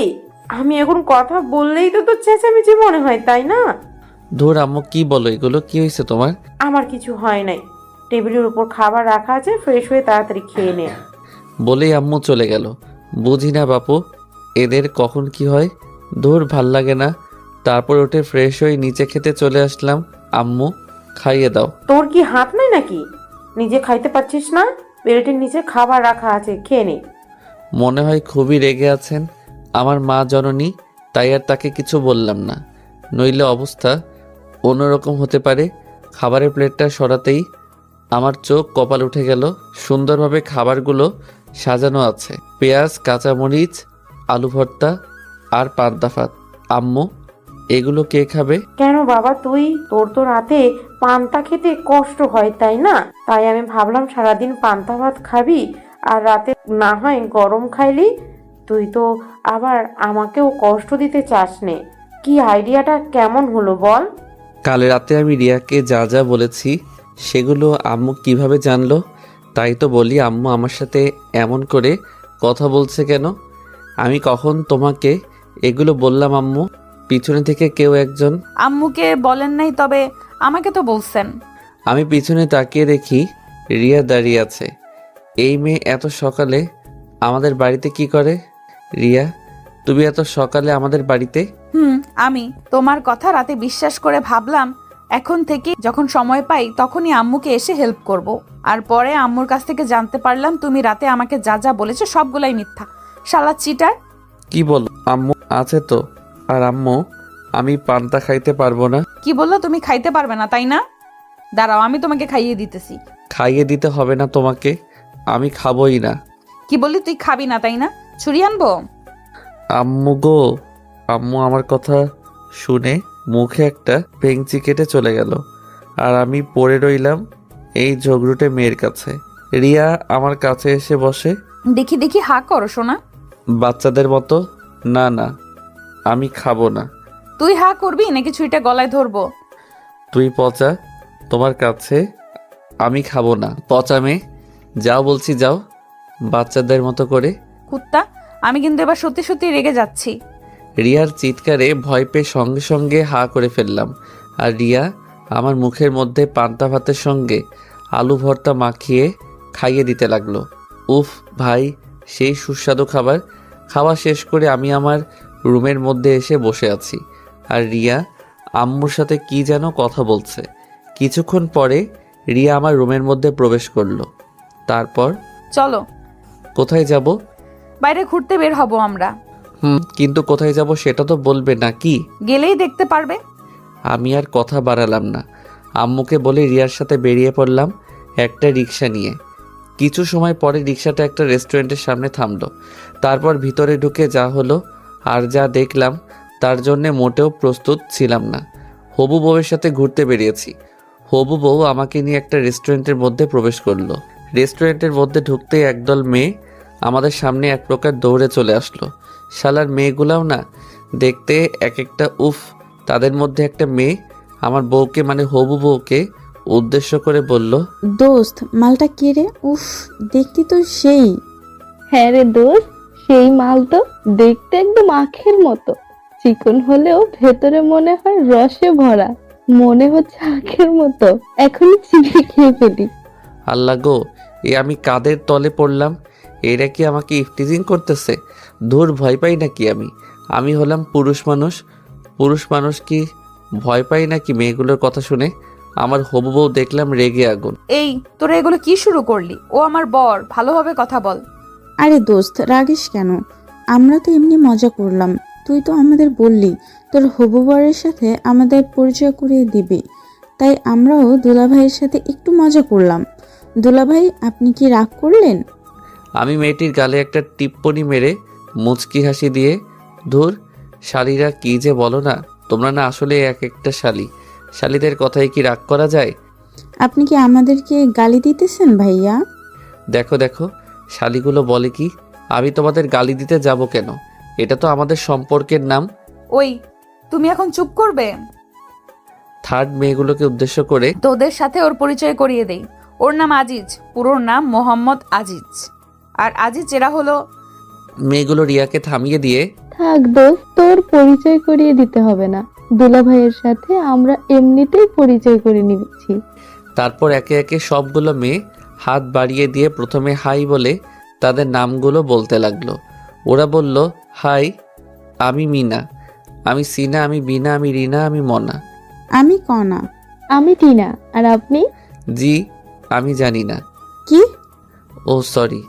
[SPEAKER 3] আমি এখন কথা বললেই তো তোর চেঁচামেচি মনে হয় তাই না?
[SPEAKER 1] ধুর আম্মু, কি বলো এগুলো? কি হয়েছে তোমার?
[SPEAKER 3] আমার কিছু হয় নাই। টেবিলের উপর খাবার রাখা আছে, ফ্রেশ হয়ে তাড়াতাড়ি খেয়ে নে।
[SPEAKER 1] বলেই আম্মু চলে গেল। বুঝি না বাপু, এদের কখন কি হয়। ধুর, ভাল লাগে না। তারপর উঠে ফ্রেশ হয়ে নিচে খেতে চলে আসলাম। আম্মু, খাইয়ে দাও।
[SPEAKER 3] তোর কি হাত নাই নাকি? নিজে খাইতে পারছিস না? প্লেটের নিচে খাবার রাখা আছে, খেয়ে নে।
[SPEAKER 1] মনে হয় খুবই রেগে আছেন আমার মা জননী, তাই আর তাকে কিছু বললাম না, নইলে অবস্থা অন্যরকম হতে পারে। খাবারের প্লেটটা সরাতেই আমার চোখ কপাল উঠে গেল। সুন্দরভাবে খাবারগুলো সাজানো আছে, পেঁয়াজ, কাঁচামরিচ, আলু ভর্তা আর পান্তা ভাত। আম্মু, এগুলো কে খাবে?
[SPEAKER 3] কেন বাবা, তুই? তোর তো রাতে পান্তা খেতে কষ্ট হয় তাই না? তাই আমি ভাবলাম সারাদিন পান্তা ভাত খাবি আর রাতে না হয় গরম খাইলি। তুই তো আবার আমাকেও কষ্ট দিতে চাস নে। কি আইডিয়াটা কেমন হলো বল?
[SPEAKER 1] কাল রাতে আমি রিয়াকে যা যা বলেছি সেগুলো আম্মু কিভাবে জানলো? তাই তো বলি, আম্মু আমার সাথে এমন করে কথা বলছে কেন? আমি কখন তোমাকে এগুলো বললাম আম্মু? পিছনে থেকে কেউ একজন।
[SPEAKER 2] আম্মুকে বলেন নাই, তবে আমাকে তো বলছেন।
[SPEAKER 1] আমি পিছনে তাকিয়ে দেখি রিয়া দাঁড়িয়ে আছে। এই মেয়ে এত সকালে আমাদের বাড়িতে কি করে? রিয়া, তুমি এত সকালে আমাদের বাড়িতে?
[SPEAKER 2] আমি তোমার কথা রাতে বিশ্বাস করে ভাবলাম এখন থেকে যখন সময় পাই তখনই আম্মুকে এসে হেল্প করব। আর পরে আম্মুর কাছ থেকে জানতে পারলাম তুমি রাতে আমাকে যা যা বলেছো সবগুলাই মিথ্যা। শালা চিটার।
[SPEAKER 1] কি বলো? আম্মু আছে তো। আর আম্মু, আমি পান্তা খাইতে পারবো না।
[SPEAKER 2] কি বললো? তুমি খাইতে পারবে না তাই না? দাঁড়াও, আমি তোমাকে খাইয়ে দিতেছি।
[SPEAKER 1] খাইয়ে দিতে হবে না তোমাকে, আমি খাবোই না।
[SPEAKER 2] কি বললি? তুই খাবি না তাই না? ছুরি আনবো?
[SPEAKER 1] আম্মু গো। আম্মু আমার কথা শুনে মুখে একটা ভেঙচি কেটে চলে গেল, আর আমি পড়ে রইলাম এই ঝগড়ুটে মেয়ের কাছে। রিয়া আমার কাছে এসে বসে।
[SPEAKER 2] দেখি দেখি, হা করো সোনা।
[SPEAKER 1] বাচ্চাদের মতো। না না, আমি খাবো না।
[SPEAKER 2] তুই হা করবি নাকি ছুরিটা গলায় ধরবো?
[SPEAKER 1] তুই পচা, তোমার কাছে আমি খাবো না। পচা মেয়ে, যাও বলছি যাও, বাচ্চাদের মতো করে।
[SPEAKER 2] কুত্তা, আমি কিন্তু এবার সত্যি সত্যি রেগে যাচ্ছি।
[SPEAKER 1] রিয়ার চিৎকারে ভয় পেয়ে সঙ্গে সঙ্গে হা করে ফেললাম, আর রিয়া আমার মুখের মধ্যে পান্তা ভাতের সঙ্গে আলু ভর্তা মাখিয়ে খাইয়ে দিতে লাগলো। উফ ভাই, সেই সুস্বাদু খাবার। খাওয়া শেষ করে আমি আমার রুমের মধ্যে এসে বসে আছি, আর রিয়া আম্মুর সাথে কি যেন কথা বলছে। কিছুক্ষণ পরে রিয়া আমার রুমের মধ্যে প্রবেশ করলো। তারপর
[SPEAKER 2] চলো
[SPEAKER 1] কোথায় যাব?
[SPEAKER 2] বাইরে ঘুরতে বের হব আমরা।
[SPEAKER 1] কিন্তু কোথায় যাব সেটা তো বলবে নাকি?
[SPEAKER 2] গেলেই দেখতে পারবে।
[SPEAKER 1] আমি আর কথা বাড়ালাম না, আম্মুকে বলে রিয়ার সাথে বেরিয়ে পড়লাম একটা রিক্সা নিয়ে। কিছু সময় পরে রিক্সাটা একটা রেস্টুরেন্টের সামনে থামলো। তারপর ভিতরে ঢুকে যা হলো আর যা দেখলাম তার জন্যে মোটেও প্রস্তুত ছিলাম না। হবু বউয়ের সাথে ঘুরতে বেরিয়েছি। হবু বউ আমাকে নিয়ে একটা রেস্টুরেন্টের মধ্যে প্রবেশ করলো। রেস্টুরেন্টের মধ্যে ঢুকতেই একদল মেয়ে আমাদের সামনে এক প্রকার দৌড়ে চলে আসলো। শালার মেয়েগুলাও না দেখতে এক একটা, উফ। তাদের মধ্যে একটা মেয়ে আমার বউকে মানে হবু বউকে উদ্দেশ্য করে বলল,
[SPEAKER 5] দোস্ত মালটা কে রে? উফ, দেখতে তো সেই।
[SPEAKER 4] হ্যাঁ রে দোস্ত, সেই মাল তো দেখতে একদম আখের মতো, চিকন হলেও ভেতরে মনে হয় রসে ভরা, মনে হচ্ছে আখের মতো, এখনই চিবিয়ে খেয়ে ফেলি।
[SPEAKER 1] আল্লাহ গো, এ আমি কাদের তলে পড়লাম? এরা কি আমাকে ইফটিজিং করতেছে? ধুর, ভয় পাই নাকি আমি হলাম পুরুষ মানুষ। পুরুষ মানুষ কি ভয় পাই নাকি মেয়েগুলোর কথা শুনে? আমার হবু বউ দেখলাম রেগে আগুন।
[SPEAKER 2] এই তোরা এগুলো কি শুরু করলি? ও আমার বর, ভালোভাবে কথা বল।
[SPEAKER 5] আরে দোস্ত রাগিস কেন? আমরা তো এমনি মজা করলাম। তুই তো আমাদের বললি তোর হবু বরের সাথে আমাদের পরিচয় করিয়ে দিবি, তাই আমরাও দুলাভাইয়ের সাথে একটু মজা করলাম। দুলাভাই, আপনি কি রাগ করলেন?
[SPEAKER 1] আমি মেয়েটির গালে একটা টিপ্পনি মেরে মুচকি হাসি দিয়ে, ধুর, শালিরা কি যে বলো না তোমরা, না আসলে এক একটা শালিদের কথায় কি রাগ করা যায়?
[SPEAKER 5] আপনি কি আমাদেরকে গালি দিতেছেন ভাইয়া?
[SPEAKER 1] দেখো দেখো, শালিগুলো বলে কি, আমি তোমাদের গালি দিতে যাব কেন? এটা তো আমাদের সম্পর্কের নাম।
[SPEAKER 2] ওই, তুমি এখন চুপ করবে?
[SPEAKER 1] থার্ড মেয়েগুলোকে উদ্দেশ্য করে,
[SPEAKER 2] তোদের সাথে ওর পরিচয় করিয়ে দেই। ওর নাম আজিজ, পুরো নাম মোহাম্মদ আজিজ। আর আজিজ এরা হলো।
[SPEAKER 1] মেয়েগুলো রিয়াকে থামিয়ে দিয়ে,
[SPEAKER 4] থাক দোস্ত, তোর পরিচয় করিয়ে দিতে হবে না, দুলা ভাইয়ের সাথে আমরা এমনিতেই পরিচয় করে নিচ্ছি।
[SPEAKER 1] তারপর একে একে সবগুলো মেয়ে হাত বাড়িয়ে দিয়ে প্রথমে হাই বলে তাদের নামগুলো বলতে লাগলো। ওরা বলল, হাই, আমি মিনা, আমি সিনা, আমি বিনা, আমি রিনা, আমি মনা।
[SPEAKER 5] আমি কনা।
[SPEAKER 4] আমি টিনা। আর আপনি?
[SPEAKER 1] জি, আমি জানি না।
[SPEAKER 5] কি?
[SPEAKER 1] ও সরি,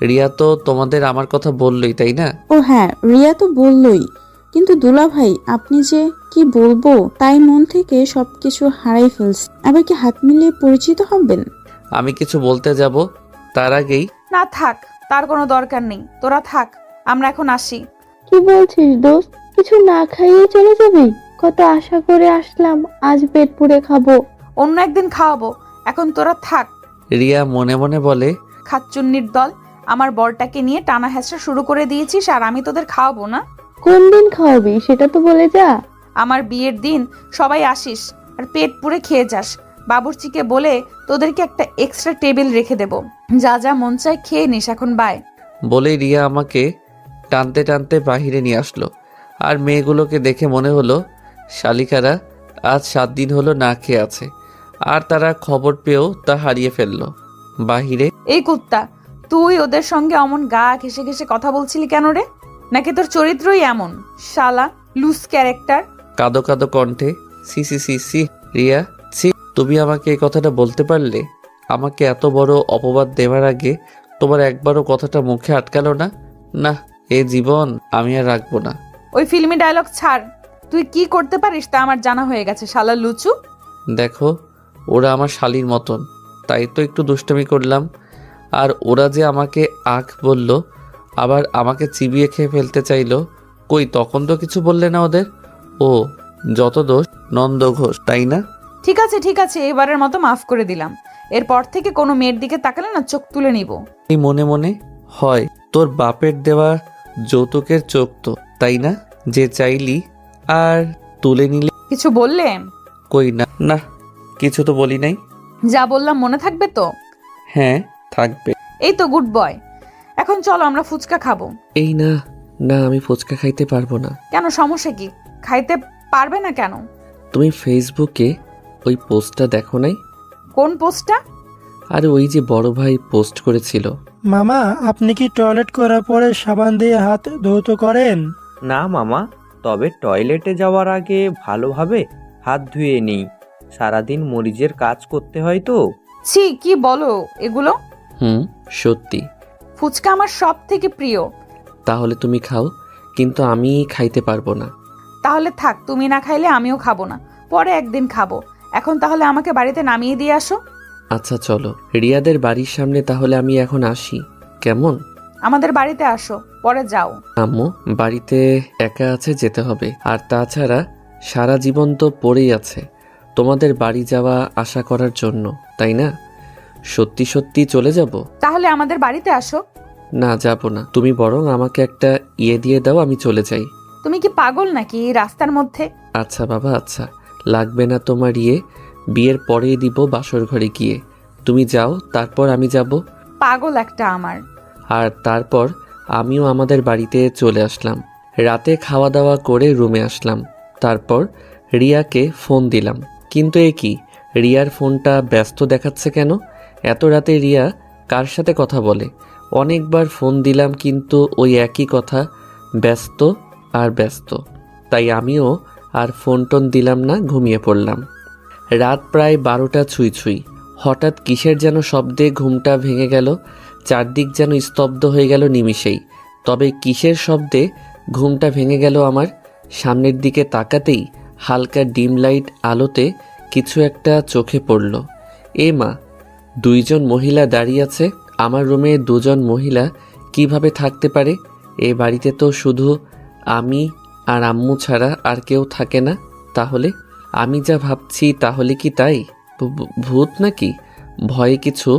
[SPEAKER 1] রিয়া তো তোমাদের আমার কথা বললই, তাই না?
[SPEAKER 5] ও হ্যাঁ, রিয়া তো বললই, কিন্তু দুলাভাই আপনি যে কি বলবো তাই মন থেকে সবকিছু হারাই ফেলছে। আবার কি হাত মিলিয়ে পরিচিত হবেন?
[SPEAKER 1] আমি কিছু বলতে যাব তার আগেই,
[SPEAKER 2] না থাক, তার কোনো দরকার নেই, তোরা থাক, আমরা এখন আসি।
[SPEAKER 4] কি বলছিস দোস্ত? কিছু না খাইয়ে চলে যাবি? কত আশা করে আসলাম, আজ পেট পুড়ে খাবো।
[SPEAKER 2] অন্য একদিন খাওয়াবো, এখন তোরা থাক।
[SPEAKER 1] রিয়া মনে মনে বলে,
[SPEAKER 2] খাচ্চুন্নির দল, আমার বরটাকে নিয়ে টানা হেঁচড়া শুরু করে দিয়েছিস আর আমি তোদের খাওয়াবো না?
[SPEAKER 4] কোন দিন খাওয়াবি সেটা তো বলে যা।
[SPEAKER 2] আমার বিয়ের দিন সবাই আসিস আর পেট পুড়ে খেয়ে যাস। বাবুর্চিকে বলে তোদেরকে একটা এক্সট্রা টেবিল রেখে দেব, যা যা মন চায় খেয়ে নিস, এখন বাই।
[SPEAKER 1] বলেই রিয়া আমাকে টানতে টানতে বাহিরে নিয়ে আসলো। আর মেয়েগুলোকে দেখে মনে হলো শালিকারা আজ 7 দিন হলো না খেয়ে আছে, আর তারা খবর পেয়েও তা হারিয়ে ফেললো। বাহিরে,
[SPEAKER 2] এই কুত্তা, তুই ওদের সঙ্গে অমন গা ঘেসে ঘেসে কথা বলছিলি কেন রে? নাকি তোর চরিত্রই এমন? শালা লুজ ক্যারেক্টার।
[SPEAKER 1] কাদো কাদো কণ্ঠে, সি সি সি সি, রিয়া সি, তুমি আমাকে এই কথাটা বলতে পারলে? আমাকে এত বড় অপবাদ দেওয়ার আগে তোমার একবারও কথাটা মুখে আটকালো না? না, এ জীবন আমি আর রাখবো না।
[SPEAKER 2] ওই ফিল্মি ডায়লগ ছাড়, তুই কি করতে পারিস তা আমার জানা হয়ে গেছে, শালা লুচু।
[SPEAKER 1] দেখো, ওরা আমার শালির মতন, তাই তো একটু দুষ্টামি করলাম। আর ওরা যে আমাকে আখ বলল, আবার আমাকে চিবিয়ে খেয়ে ফেলতে চাইলো, কই তখন তো কিছু বললে না ওদের? ও, যত দোষ নন্দ ঘোষ, তাই না?
[SPEAKER 2] ঠিক আছে, এবারের মতো মাফ করে দিলাম। এরপর থেকে কোনো মেয়ের দিকে তাকালে না চোখ তুলে নিব।
[SPEAKER 1] এই মনে মনে, হয় তোর বাপের দেওয়া যৌতুকের চোখ তো, তাই না, যে চাইলি আর তুলে নিলে?
[SPEAKER 2] কিছু বললে?
[SPEAKER 1] কই না, না কিছু তো বলি নাই।
[SPEAKER 2] যা বললাম মনে থাকবে তো?
[SPEAKER 1] হ্যাঁ থাকবে।
[SPEAKER 2] এই তো গুড বয়। এখন চলো আমরা ফুচকা খাবো।
[SPEAKER 1] এই না, না আমি ফুচকা খাইতে পারবো না।
[SPEAKER 2] কেন, সমস্যা কি? খাইতে পারবে না কেন?
[SPEAKER 1] তুমি ফেসবুকে ওই পোস্টটা দেখো নাই?
[SPEAKER 2] কোন পোস্টটা?
[SPEAKER 1] আর ওই যে বড় ভাই পোস্ট করেছিল।
[SPEAKER 6] মামা, আপনি কি টয়লেট করার পরে সাবান দিয়ে হাত ধৌত করেন?
[SPEAKER 7] না মামা, তবে টয়লেটে যাওয়ার আগে ভালোভাবে হাত ধুয়ে নিই, সারাদিন মরিচের কাজ করতে হয় তো।
[SPEAKER 2] ছি, কি বলো এগুলো?
[SPEAKER 1] সত্যি।
[SPEAKER 2] ফুচকা আমার সব থেকে প্রিয়।
[SPEAKER 1] তাহলে তুমি খাও, কিন্তু আমি খাইতে পারবো না।
[SPEAKER 2] তাহলে থাক, তুমি না খাইলে আমিও খাবো না। পরে একদিন খাবো। এখন তাহলে আমাকে বাড়িতে নামিয়ে দিয়ে আসো।
[SPEAKER 1] আচ্ছা চলো, রিয়াদের বাড়ির সামনে তাহলে আমি এখন আসি, কেমন?
[SPEAKER 2] আমাদের বাড়িতে আসো, পরে যাও।
[SPEAKER 1] আম্মু, বাড়িতে একা আছে, যেতে হবে। আর তাছাড়া সারা জীবন তো পড়েই আছে তোমাদের বাড়ি যাওয়া আশা করার জন্য, তাই না? সত্যি সত্যি চলে যাব?
[SPEAKER 2] তাহলে আমাদের বাড়িতে আসো।
[SPEAKER 1] না, যাব না। তুমি বরং আমাকে একটা দিয়ে দাও, আমি চলে যাই।
[SPEAKER 2] তুমি কি পাগল নাকি এই রাস্তার মধ্যে?
[SPEAKER 1] আচ্ছা বাবা, আচ্ছা, লাগবে না তোমার বিয়ের পরেই দিব বাসর ঘরে গিয়ে। তুমি যাও, তারপর আমি যাব।
[SPEAKER 2] পাগল একটা আমার।
[SPEAKER 1] আর তারপর আমিও আমাদের বাড়িতে চলে আসলাম। রাতে খাওয়া দাওয়া করে রুমে আসলাম। তারপর রিয়াকে ফোন দিলাম, কিন্তু এ কি, রিয়ার ফোনটা ব্যস্ত দেখাচ্ছে কেন? এত রাতে রিয়া কার সাথে কথা বলে? অনেকবার ফোন দিলাম কিন্তু ওই একই কথা, ব্যস্ত আর ব্যস্ত। তাই আমিও আর ফোন টোন দিলাম না, ঘুমিয়ে পড়লাম। রাত প্রায় 12টা ছুঁই ছুঁই। হঠাৎ কিসের যেন শব্দে ঘুমটা ভেঙে গেল। চারদিক যেন স্তব্ধ হয়ে গেল নিমিষেই। তবে কিসের শব্দে ঘুমটা ভেঙে গেল আমার? সামনের দিকে তাকাতেই হালকা ডিম লাইট আলোতে কিছু একটা চোখে পড়ল। এ মা, 2জন মহিলা দাঁড়িয়ে আছে। আমার রুমে 2জন মহিলা কিভাবে থাকতে পারে? এ বাড়িতে তো শুধু আমি আর আম্মু ছাড়া আর কেউ থাকে না। তাহলে আমি যা ভাবছি তাহলে কি তাই? ভূত নাকি? ভয়ে কিছু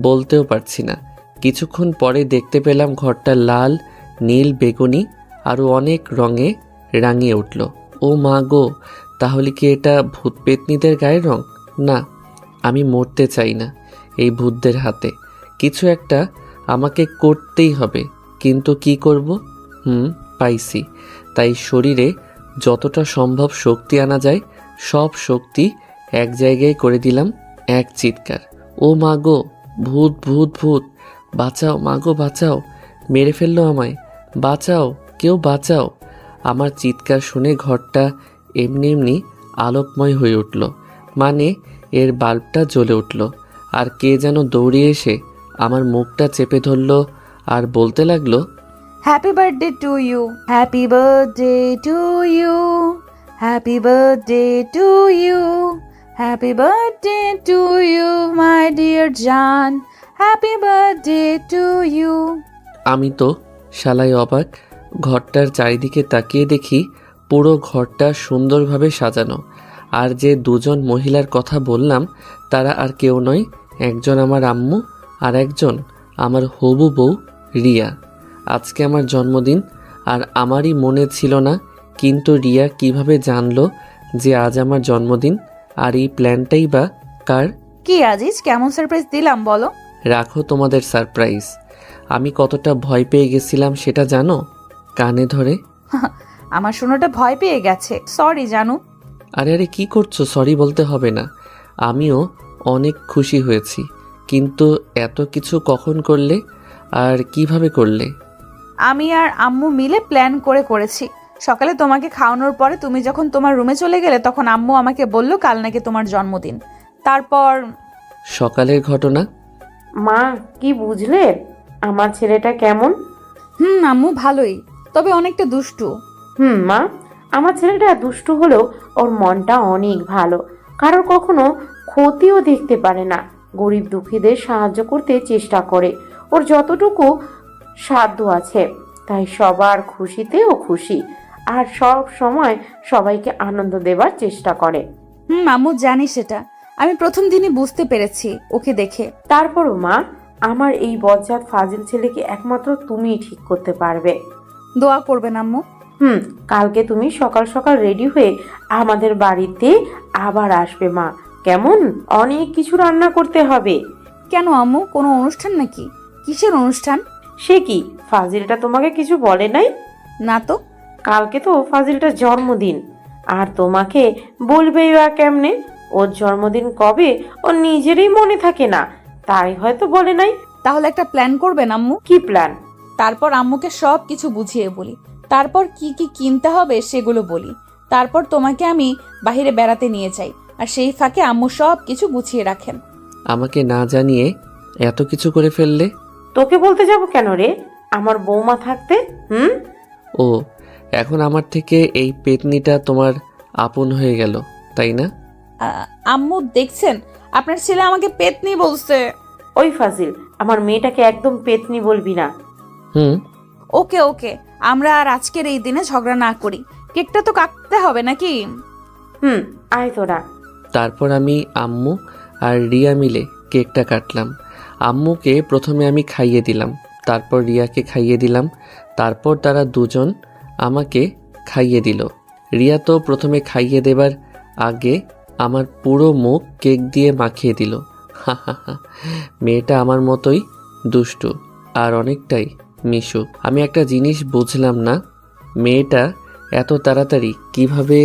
[SPEAKER 1] বলতেও পারছি না। কিছুক্ষণ পরে দেখতে পেলাম ঘরটা লাল, নীল, বেগুনি আরও অনেক রঙে রাঙিয়ে উঠল। ও মা গো, তাহলে কি এটা ভূত পেতনিদের গায়ের রং? না, আমি মরতে চাই না এই ভূতদের হাতে। কিছু একটা আমাকে করতেই হবে, কিন্তু কি করব? পাইছি। তাই শরীরে যতটা সম্ভব শক্তি আনা যায় সব শক্তি এক জায়গায় করে দিলাম। এক চিৎকার, ও মা গো, ভূত ভূত ভূত, বাঁচাও মা গো, বাঁচাও, মেরে ফেললো আমায়, বাঁচাও, কেউ বাঁচাও। আমার চিৎকার শুনে ঘরটা এমনি এমনি আলোকময় হয়ে উঠল, মানে এর বাল্বটা জ্বলে উঠল। আর কে যেন দৌড়িয়ে এসে আমার মুখটা চেপে ধরল আর বলতে লাগলো,
[SPEAKER 2] happy birthday to you, happy birthday to you, happy birthday to you, happy birthday to you my dear জান, হ্যাপি বার্থডে টু ইউ।
[SPEAKER 1] আমি তো শালাই অবাক। ঘরটার চারিদিকে তাকিয়ে দেখি পুরো ঘরটা সুন্দরভাবে সাজানো। আর যে 2জন মহিলার কথা বললাম তারা আর কেউ নয়, একজন আমার আম্মু আর একজন আমার হবু বউ রিয়া। আজকে আমার জন্মদিন আর আমারই মনে ছিল না, কিন্তু রিয়া কিভাবে জানলো যে আজ আমার জন্মদিন? আর এই প্ল্যানটাই বা কার?
[SPEAKER 2] কি আজিজ, কেমন সারপ্রাইজ দিলাম বলো?
[SPEAKER 1] রাখো তোমাদের সারপ্রাইজ। আমি কতটা ভয় পেয়ে গেছিলাম সেটা জানো? কানে ধরে।
[SPEAKER 2] আমার শোনাটা ভয় পেয়ে গেছে, সরি জানু।
[SPEAKER 1] আরে আরে, কি করছো? সরি বলতে হবে না। আমিও অনেক খুশি হয়েছি, কিন্তু এত কিছু কখন করলে আর কিভাবে করলে?
[SPEAKER 2] আমি আর আম্মু মিলে প্ল্যান করেছি। সকালে তোমাকে খাওয়ানোর পরে তুমি যখন তোমার রুমে চলে গেলে তখন আম্মু আমাকে বলল কাল নাকি তোমার জন্মদিন। তারপর
[SPEAKER 1] সকালের ঘটনা।
[SPEAKER 3] মা, কি বুঝলে আমার ছেলেটা কেমন?
[SPEAKER 2] আম্মু ভালোই, তবে অনেকটা দুষ্টু।
[SPEAKER 3] মা, আমার ছেলেটা দুষ্টু হলেও ওর মনটা অনেক ভালো। কারোর কখনো ক্ষতিও দেখতে পারে না, গরিব দুঃখীদের সাহায্য করতে চেষ্টা করে ওর যতটুকু সাধ্য আছে। তাই সবার খুশিতে ও খুশি, আর সব সময় সবাইকে আনন্দ দেবার চেষ্টা করে।
[SPEAKER 2] আম্মু জানি সেটা, আমি প্রথম দিনই বুঝতে পেরেছি ওকে দেখে।
[SPEAKER 3] তারপরও মা, আমার এই বজ্জাত ফাজিল ছেলেকে একমাত্র তুমিই ঠিক করতে পারবে।
[SPEAKER 2] দোয়া করবেন আম্মু।
[SPEAKER 3] কালকে তুমি সকাল সকাল রেডি হয়ে আমাদের বাড়িতে আবার আসবে মা, কেমন? অনেক কিছু রান্না করতে হবে।
[SPEAKER 2] কেন আম্মু, কোনো অনুষ্ঠান নাকি? কিসের অনুষ্ঠান?
[SPEAKER 3] সে কি, ফাজিলটা তোমাকে কিছু বলে নাই?
[SPEAKER 2] না তো।
[SPEAKER 3] কালকে তো ফাজিলটার জন্মদিন, আর তোমাকে বলবেই বা কেমনে? ওর জন্মদিন কবে ওর নিজেরই মনে থাকে না, তাই হয়তো বলে নাই।
[SPEAKER 2] তাহলে একটা প্ল্যান করবেন আম্মু।
[SPEAKER 3] কি প্ল্যান?
[SPEAKER 2] তারপর আম্মুকে সব কিছু বুঝিয়ে বলি, তারপর কি কি কিনতে হবে সেগুলো বলি, তারপর তোমাকে আমি বাইরে বেড়াতে নিয়ে যাই, আর সেই ফাঁকে আম্মু সব কিছু গুছিয়ে রাখেন।
[SPEAKER 1] আমাকে না জানিয়ে এত কিছু করে ফেললে?
[SPEAKER 3] তোকে বলতে যাব কেন রে, আমার বৌমা থাকতে।
[SPEAKER 1] ও, এখন আমার থেকে এই পেতনিটা তোমার আপন হয়ে গেল, তাই না?
[SPEAKER 2] আম্মু দেখছেন, আপনার ছেলে আমাকে পেতনি বলছে।
[SPEAKER 3] ওই ফাজিল, আমার মেয়েটাকে একদম পেতনি বলবি না।
[SPEAKER 1] হুম।
[SPEAKER 2] ওকে ওকে, আমরা আর আজকের এই দিনে ঝগড়া না করি। কেকটা তো কাটতে হবে নাকি?
[SPEAKER 3] আয় তোরা।
[SPEAKER 1] তারপর আমি, আম্মু আর রিয়া মিলে কেকটা কাটলাম। আম্মুকে প্রথমে আমি খাইয়ে দিলাম, তারপর রিয়াকে খাইয়ে দিলাম, তারপর তারা দুজন আমাকে খাইয়ে দিল। রিয়া তো প্রথমে খাইয়ে দেবার আগে আমার পুরো মুখ কেক দিয়ে মাখিয়ে দিল। মেয়েটা আমার মতোই দুষ্টু আর অনেকটাই মিশু। আমি একটা জিনিস বুঝলাম না, মেয়েটা এত তাড়াতাড়ি কিভাবে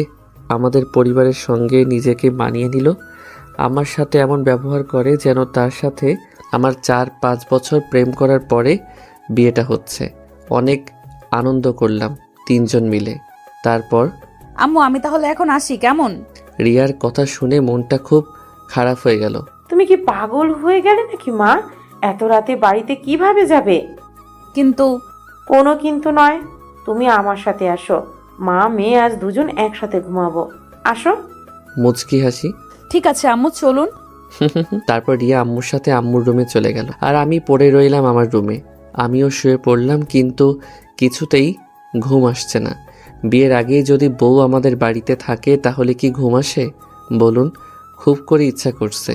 [SPEAKER 1] আমাদের পরিবারের সঙ্গে নিজেকে মানিয়ে নিল। আমার সাথে এমন ব্যবহার করে যেন তার সাথে আমার 4-5 বছর প্রেম করার পরে বিয়েটা হচ্ছে। অনেক আনন্দ করলাম তিনজন মিলে। তারপর
[SPEAKER 2] আম্মু আমি তাহলে এখন আসি, কেমন?
[SPEAKER 1] রিয়ার কথা শুনে মনটা খুব খারাপ হয়ে গেল।
[SPEAKER 3] তুমি কি পাগল হয়ে গেলে নাকি মা? এত রাতে বাড়িতে কিভাবে যাবে?
[SPEAKER 2] কিন্তু
[SPEAKER 3] কোনো কিন্তু নয়, তুমি আমার সাথে আসো। মা মেয়ে আজ দুজন একসাথে ঘুমাবো। আসো।
[SPEAKER 1] মুচকি হাসি।
[SPEAKER 2] ঠিক আছে আম্মু, চলুন।
[SPEAKER 1] তারপর রিয়া আম্মুর সাথে আম্মুর রুমে চলে গেল, আর আমি পড়ে রইলাম আমার রুমে। আমিও শুয়ে পড়লাম, কিন্তু কিছুতেই ঘুম আসছে না। বিয়ের আগেই যদি বউ আমাদের বাড়িতে থাকে তাহলে কি ঘুম আসে বলুন? খুব করে ইচ্ছা করছে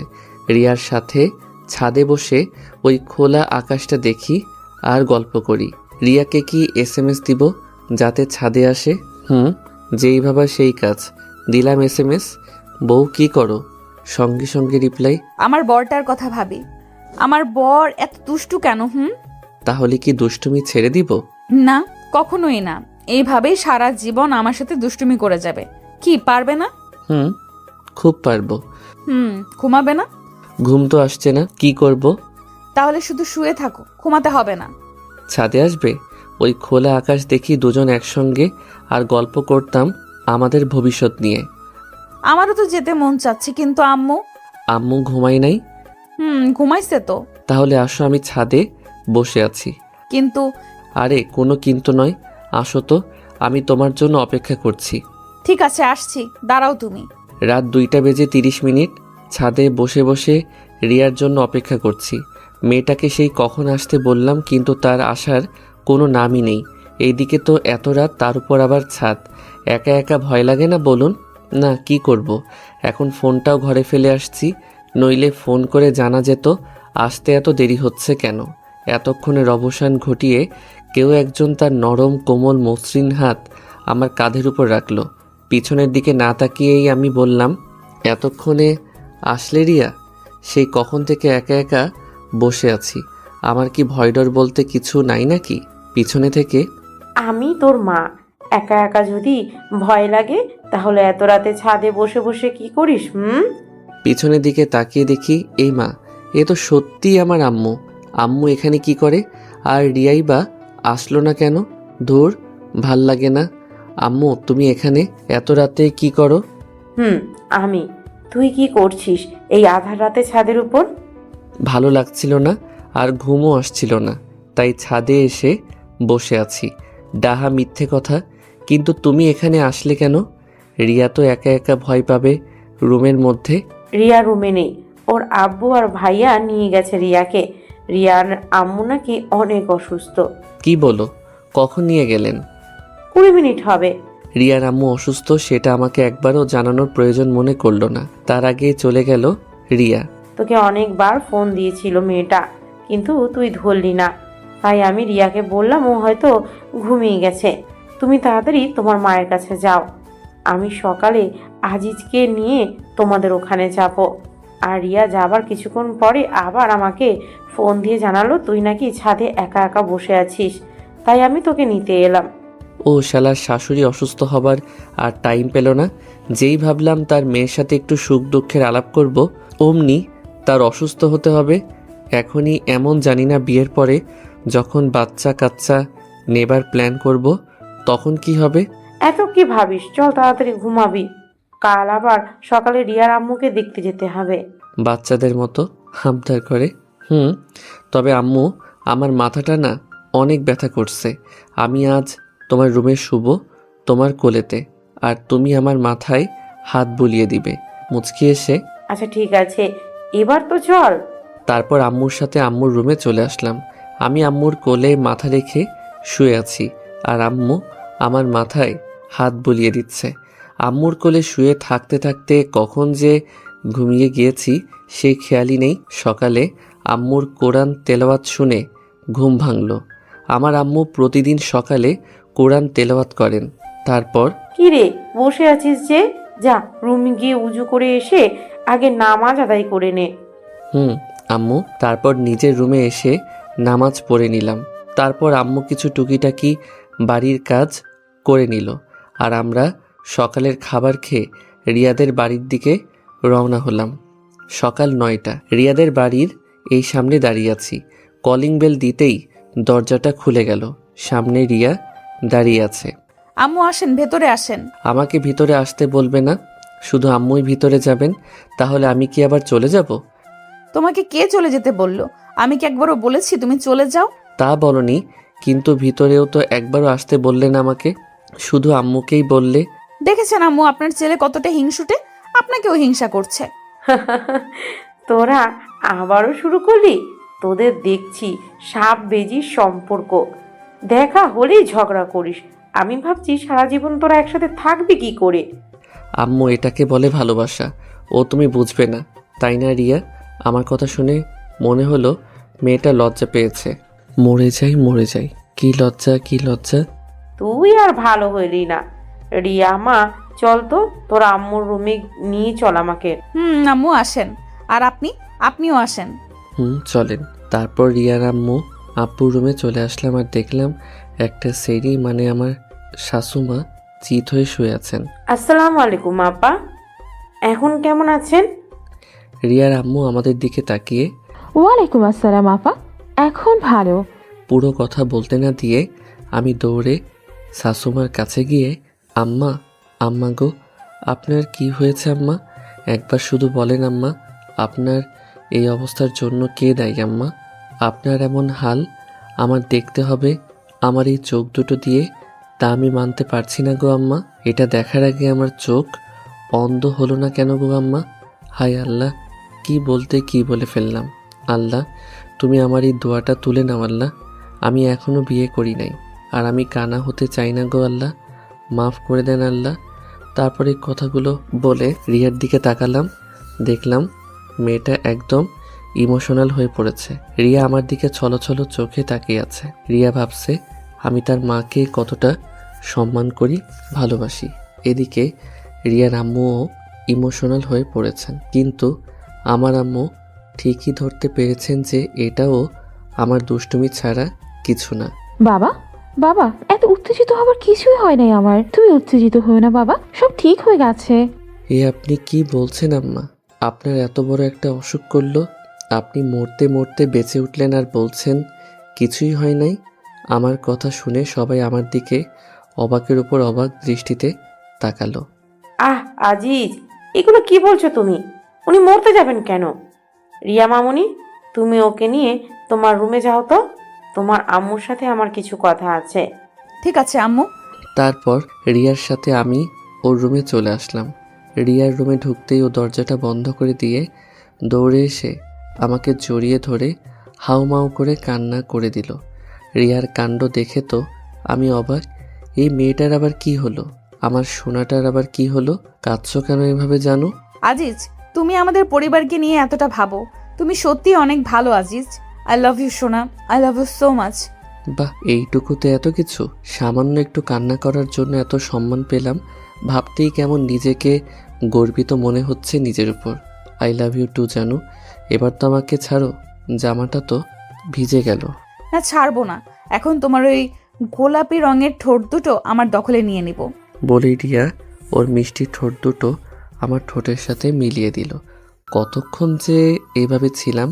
[SPEAKER 1] রিয়ার সাথে ছাদে বসে ওই খোলা আকাশটা দেখি আর গল্প করি। রিয়াকে কি SMS দিব যাতে ছাদে আসে? যেই ভাবা সেই কাজ, দিলাম SMS। বউ কি করো? সঙ্গে সঙ্গে রিপ্লাই,
[SPEAKER 2] আমার বরটার কথা ভাবি। আমার বর এত দুষ্টু কেন?
[SPEAKER 1] তাহলে কি দুষ্টুমি ছেড়ে দিব?
[SPEAKER 2] না, কখনোই না। এইভাবেই সারা জীবন আমার সাথে দুষ্টুমি করে যাবে। কি পারবে না?
[SPEAKER 1] খুব পারবো।
[SPEAKER 2] ঘুমাবে না?
[SPEAKER 1] ঘুম তো আসছে না, কি করব?
[SPEAKER 2] তাহলে শুধু শুয়ে থাকো, ঘুমাতে হবে না।
[SPEAKER 1] ছাদে আসবে? ওই খোলা আকাশ দেখি দুজন একসঙ্গে আর গল্প করতাম আমাদের ভবিষ্যৎ নিয়ে।
[SPEAKER 2] আমারও তো যেতে মন চাচ্ছে, কিন্তু আম্মু।
[SPEAKER 1] আম্মু ঘুমাই নাই?
[SPEAKER 2] ঘুমাইছে তো।
[SPEAKER 1] তাহলে আসো, আমি ছাদে বসে আছি।
[SPEAKER 2] কিন্তু
[SPEAKER 1] আরে কোনো কিন্তু নয়, আসো তো, আমি তোমার জন্য অপেক্ষা করছি।
[SPEAKER 2] ঠিক আছে আসছি, দাঁড়াও তুমি।
[SPEAKER 1] রাত 2:30 ছাদে বসে বসে রিয়ার জন্য অপেক্ষা করছি। মেয়েটাকে সেই কখন আসতে বললাম, কিন্তু তার আসার কোনো নামই নেই। এইদিকে তো এত রাত, তার উপর আবার ছাদ। একা একা ভয় লাগে না বলুন? না, কি করব, এখন ফোনটাও ঘরে ফেলে আসছি, নইলে ফোন করে জানা যেত আসতে এত দেরি হচ্ছে কেন। এতক্ষণের অবসান ঘটিয়ে কেউ একজন তার নরম কোমল মসৃণ হাত আমার কাঁধের উপর রাখলো। পিছনের দিকে না তাকিয়েই আমি বললাম, এতক্ষণে আসলে রিয়া? সেই কখন থেকে একা একা বসে আছি। আমার কি ভয় ডর বলতে কিছু নাই নাকি? পিছনে থেকে,
[SPEAKER 3] আমি তোর মা, একা একা যদি ভয় লাগে তাহলে এত রাতে ছাদে বসে বসে কি করিস?
[SPEAKER 1] পিছনের দিকে তাকিয়ে দেখি, এই মা, এ তো সত্যিই আমার আম্মু। আম্মু এখানে কি করে? আর রিয়াই বা আসলো না কেন? ধুর, ভাল লাগে না। আম্মু তুমি এখানে এত রাতে কি করো?
[SPEAKER 3] আমি। তুই কি করছিস এই আধার রাতে ছাদের উপর?
[SPEAKER 1] ভালো লাগছিল না আর ঘুমও আসছিল না, তাই ছাদে এসে বসে আছি। ডাহা মিথ্যে কথা। কিন্তু তুমি এখানে আসলে কেন? রিয়া তো একা একা ভয় পাবে রুমের মধ্যে।
[SPEAKER 3] রিয়া রুমে নেই, ওর আব্বু আর ভাইয়া নিয়ে গেছে রিয়াকে। রিয়ার আম্মু নাকি অনেক অসুস্থ।
[SPEAKER 1] কি বলো? কখন নিয়ে গেলেন?
[SPEAKER 3] 20 মিনিট হবে।
[SPEAKER 1] রিয়ার আম্মু অসুস্থ সেটা আমাকে একবারও জানানোর প্রয়োজন মনে করলো না, তার আগে চলে গেল রিয়া।
[SPEAKER 3] তোকে অনেকবার ফোন দিয়েছিল মেয়েটা, কিন্তু তুই ধরলি না। তাই আমি রিয়াকে বললাম ও হয়তো ঘুমিয়ে গেছে, তুমি তাড়াতাড়ি তোমার মায়ের কাছে যাও। আমি সকালে আজিজকে নিয়ে তোমাদের ওখানে যাব। আর রিয়া যাবার কিছুক্ষণ পরে আবার আমাকে ফোন দিয়ে জানালো তুই নাকি ছাদে একা একা বসে আছিস, তাই আমি তোকে নিতে এলাম।
[SPEAKER 1] ও শালার শাশুড়ি অসুস্থ হবার আর টাইম পেল না। যেই ভাবলাম তার মেয়ের সাথে একটু সুখ দুঃখের আলাপ করব, অমনি তার অসুস্থ হতে হবে। এখনই এমন জানি না বিয়ের পরে যখন বাচ্চা কাচ্চা নেবার প্ল্যান করব তখন কি হবে।
[SPEAKER 3] এত কি ভাবিস, চল তাড়াতাড়ি ঘুমাবি, কাল আবার সকালে রিয়ার আম্মুকে দেখতে যেতে হবে।
[SPEAKER 1] বাচ্চাদের মতো হামদার করে। তবে আম্মু, আমার মাথাটা না অনেক ব্যথা করছে। আমি আজ তোমার রুমে শুবো তোমার কোলেতে, আর তুমি আমার মাথায় হাত বুলিয়ে দিবে। মুচকি এসে
[SPEAKER 3] আচ্ছা ঠিক আছে, এবার তো চল।
[SPEAKER 1] তারপর আম্মুর সাথে আম্মুর রুমে চলে আসলাম। আমি আম্মুর কোলে মাথা রেখে শুয়ে আছি, আর আম্মু আমার মাথায় হাত বুলিয়ে দিচ্ছে। আম্মুর কোলে শুয়ে থাকতে থাকতে কখন যে ঘুমিয়ে গিয়েছি সেই খেয়ালই নেই। সকালে আম্মুর কোরআন তেলাওয়াত শুনে ঘুম ভাঙল। আমার আম্মু প্রতিদিন সকালে কোরআন তেলাওয়াত করেন। তারপর
[SPEAKER 3] কি রে, বসে আছিস যে? যা রুমে গিয়ে উজু করে এসে আগে নামাজ আদায় করে নে।
[SPEAKER 1] আম্মু। তারপর নিজের রুমে এসে নামাজ পড়ে নিলাম। তারপর আম্মু কিছু টুকিটাকি বাড়ির কাজ করে নিল, আর আমরা সকালের খাবার খেয়ে রিয়াদের বাড়ির দিকে রওনা হলাম। সকাল 9টা। রিয়াদের বাড়ির এই সামনে দাঁড়িয়ে আছি। কলিং বেল দিতেই দরজাটা খুলে গেল। সামনে রিয়া দাঁড়িয়ে আছে।
[SPEAKER 2] আম্মু আসেন, ভেতরে আসেন।
[SPEAKER 1] আমাকে ভিতরে আসতে বলবে না, শুধু আম্মুই ভিতরে যাবেন? তাহলে আমি কি আবার চলে যাব?
[SPEAKER 2] তোমাকে কে চলে যেতে বললো? আমি কি একবারও বলেছি তুমি চলে যাও?
[SPEAKER 1] তা বলনি, কিন্তু ভিতরেও তো একবারও আসতে বললেন আমাকে, শুধু আম্মুকেই বললে।
[SPEAKER 2] দেখেছেন আম্মু, আপনার ছেলে কতটা হিংসুটে, আপনাকেও হিংসা করছে।
[SPEAKER 3] তোরা আবারও শুরু করলি? তোদের দেখছি সাপ বেজির সম্পর্ক, দেখা হলেই ঝগড়া করিস। আমি ভাবছি সারা জীবন তোরা একসাথে থাকবি কি করে।
[SPEAKER 1] আম্মু, এটাকে বলে ভালোবাসা। ও তুমি বুঝবে না, তাই না রিয়া? আমার কথা শুনে মনে হলো মেয়েটা লজ্জা পেয়েছে। মরে যাই মরে যাই, কি লজ্জা কি লজ্জা।
[SPEAKER 3] তুই আর ভালো হইলি না। রিয়া মা, চল তো, তোর আম্মুর রুমে নিয়ে চল আমাকে।
[SPEAKER 2] আম্মু আসেন, আর আপনিও আসেন।
[SPEAKER 1] চলেন। তারপর রিয়ার আম্মু আব্বুর রুমে চলে আসলাম, আর দেখলাম একটা সেরি মানে আমার শাশুমা চিত হয়ে শুয়ে আছেন।
[SPEAKER 3] আসসালামু আলাইকুম আপা, এখন কেমন আছেন?
[SPEAKER 1] রিয়ার আম্মু আমাদের দিকে তাকিয়ে
[SPEAKER 4] ওয়ালাইকুম আসসালাম আপা, এখন ভালো।
[SPEAKER 1] পুরো কথা বলতে না দিয়ে আমি দৌড়ে শাশুমার কাছে গিয়ে, আম্মা, আম্মা গো, আপনার কি হয়েছে আম্মা? একবার শুধু বলেন আম্মা, আপনার এই অবস্থার জন্য কে দায়ী আম্মা? আপনার এমন হাল আমার দেখতে হবে আমার এই চোখ দুটো দিয়ে, তা আমি মানতে পারছি না গো আম্মা। এটা দেখার আগে আমার চোখ অন্ধ হলো না কেন গো আম্মা? হায় আল্লাহ, কি বলতে কি বলে ফেললাম। আল্লাহ, তুমি আমার এই দোয়াটা তুলে নাও আল্লাহ। আমি এখনও বিয়ে করি নাই, আর আমি কানা হতে চাই না গো আল্লাহ, মাফ করে দেন আল্লাহ। তারপরে কথাগুলো বলে রিয়ার দিকে তাকালাম, দেখলাম মেয়েটা একদম ইমোশনাল হয়ে পড়েছে। রিয়া আমার দিকে ছলছল চোখে তাকিয়ে আছে। রিয়া ভাবছে আমি তার মাকে কতটা সম্মান করি, ভালোবাসি। এদিকে রিয়ার আম্মুও ইমোশনাল হয়ে পড়েছেন, কিন্তু আমার আম্মু ঠিকই ধরতে পেরেছেন যে এটাও আমার দুষ্টুমি ছাড়া কিছু না।
[SPEAKER 4] বাবা, বাবা, এত উত্তেজিত হবার কিছুই হয় নাই আমার। তুমি উত্তেজিত হও না বাবা, সব ঠিক হয়ে গেছে।
[SPEAKER 1] এ আপনি কি বলছেন আম্মা? আপনার এত বড় একটা অসুখ করলো, আপনি মরতে মরতে বেঁচে উঠলেন আর বলছেন কিছুই হয় নাই? আমার কথা শুনে সবাই আমার দিকে অবাকের উপর অবাক দৃষ্টিতে তাকালো।
[SPEAKER 3] আজিজ, এগুলো কি বলছো তুমি? উনি মরতে যাবেন কেন? রিয়া মামুনি, তুমি ওকে নিয়ে তোমার রুমে যাও তো, তোমার আম্মুর সাথে আমার কিছু কথা আছে।
[SPEAKER 2] ঠিক আছে আম্মু।
[SPEAKER 1] তারপর রিয়ার সাথে আমি ওর রুমে চলে আসলাম। রিয়ার রুমে ঢুকতেই ও দরজাটা বন্ধ করে দিয়ে দৌড়ে এসে আমাকে জড়িয়ে ধরে হাউমাউ করে কান্না করে দিল। রিয়ার কাণ্ড দেখে তো আমি অবাক। এই মেয়েটার আবার কি হলো? আমার সোনাটার আবার কি হলো? কাঁদছো কেন এভাবে জানো?
[SPEAKER 2] আজিজ, তুমি আমাদের পরিবারকে নিয়ে এতটা ভাবো, তুমি সত্যি অনেক ভালো আজিজ। আই লাভ ইউ সোনা, I love you so much.
[SPEAKER 1] বাহ, এইটুকুতে এত কিছু? সামান্য একটু কান্না করার জন্য এত সম্মান পেলাম, ভাবতেই কেমন নিজেকে গর্বিত মনে হচ্ছে নিজের উপর। আই লাভ ইউ টু জানু। এবার তো আমাকে ছাড়ো, জামাটা তো ভিজে গেল।
[SPEAKER 2] না, ছাড়বো না। এখন তোমার ওই গোলাপি রঙের ঠোঁট দুটো আমার দখলে নিয়ে নিব।
[SPEAKER 1] বলেই রিয়া ওর মিষ্টি ঠোঁট দুটো আমার ঠোঁটের সাথে মিলিয়ে দিল। কতক্ষণ যে এভাবে ছিলাম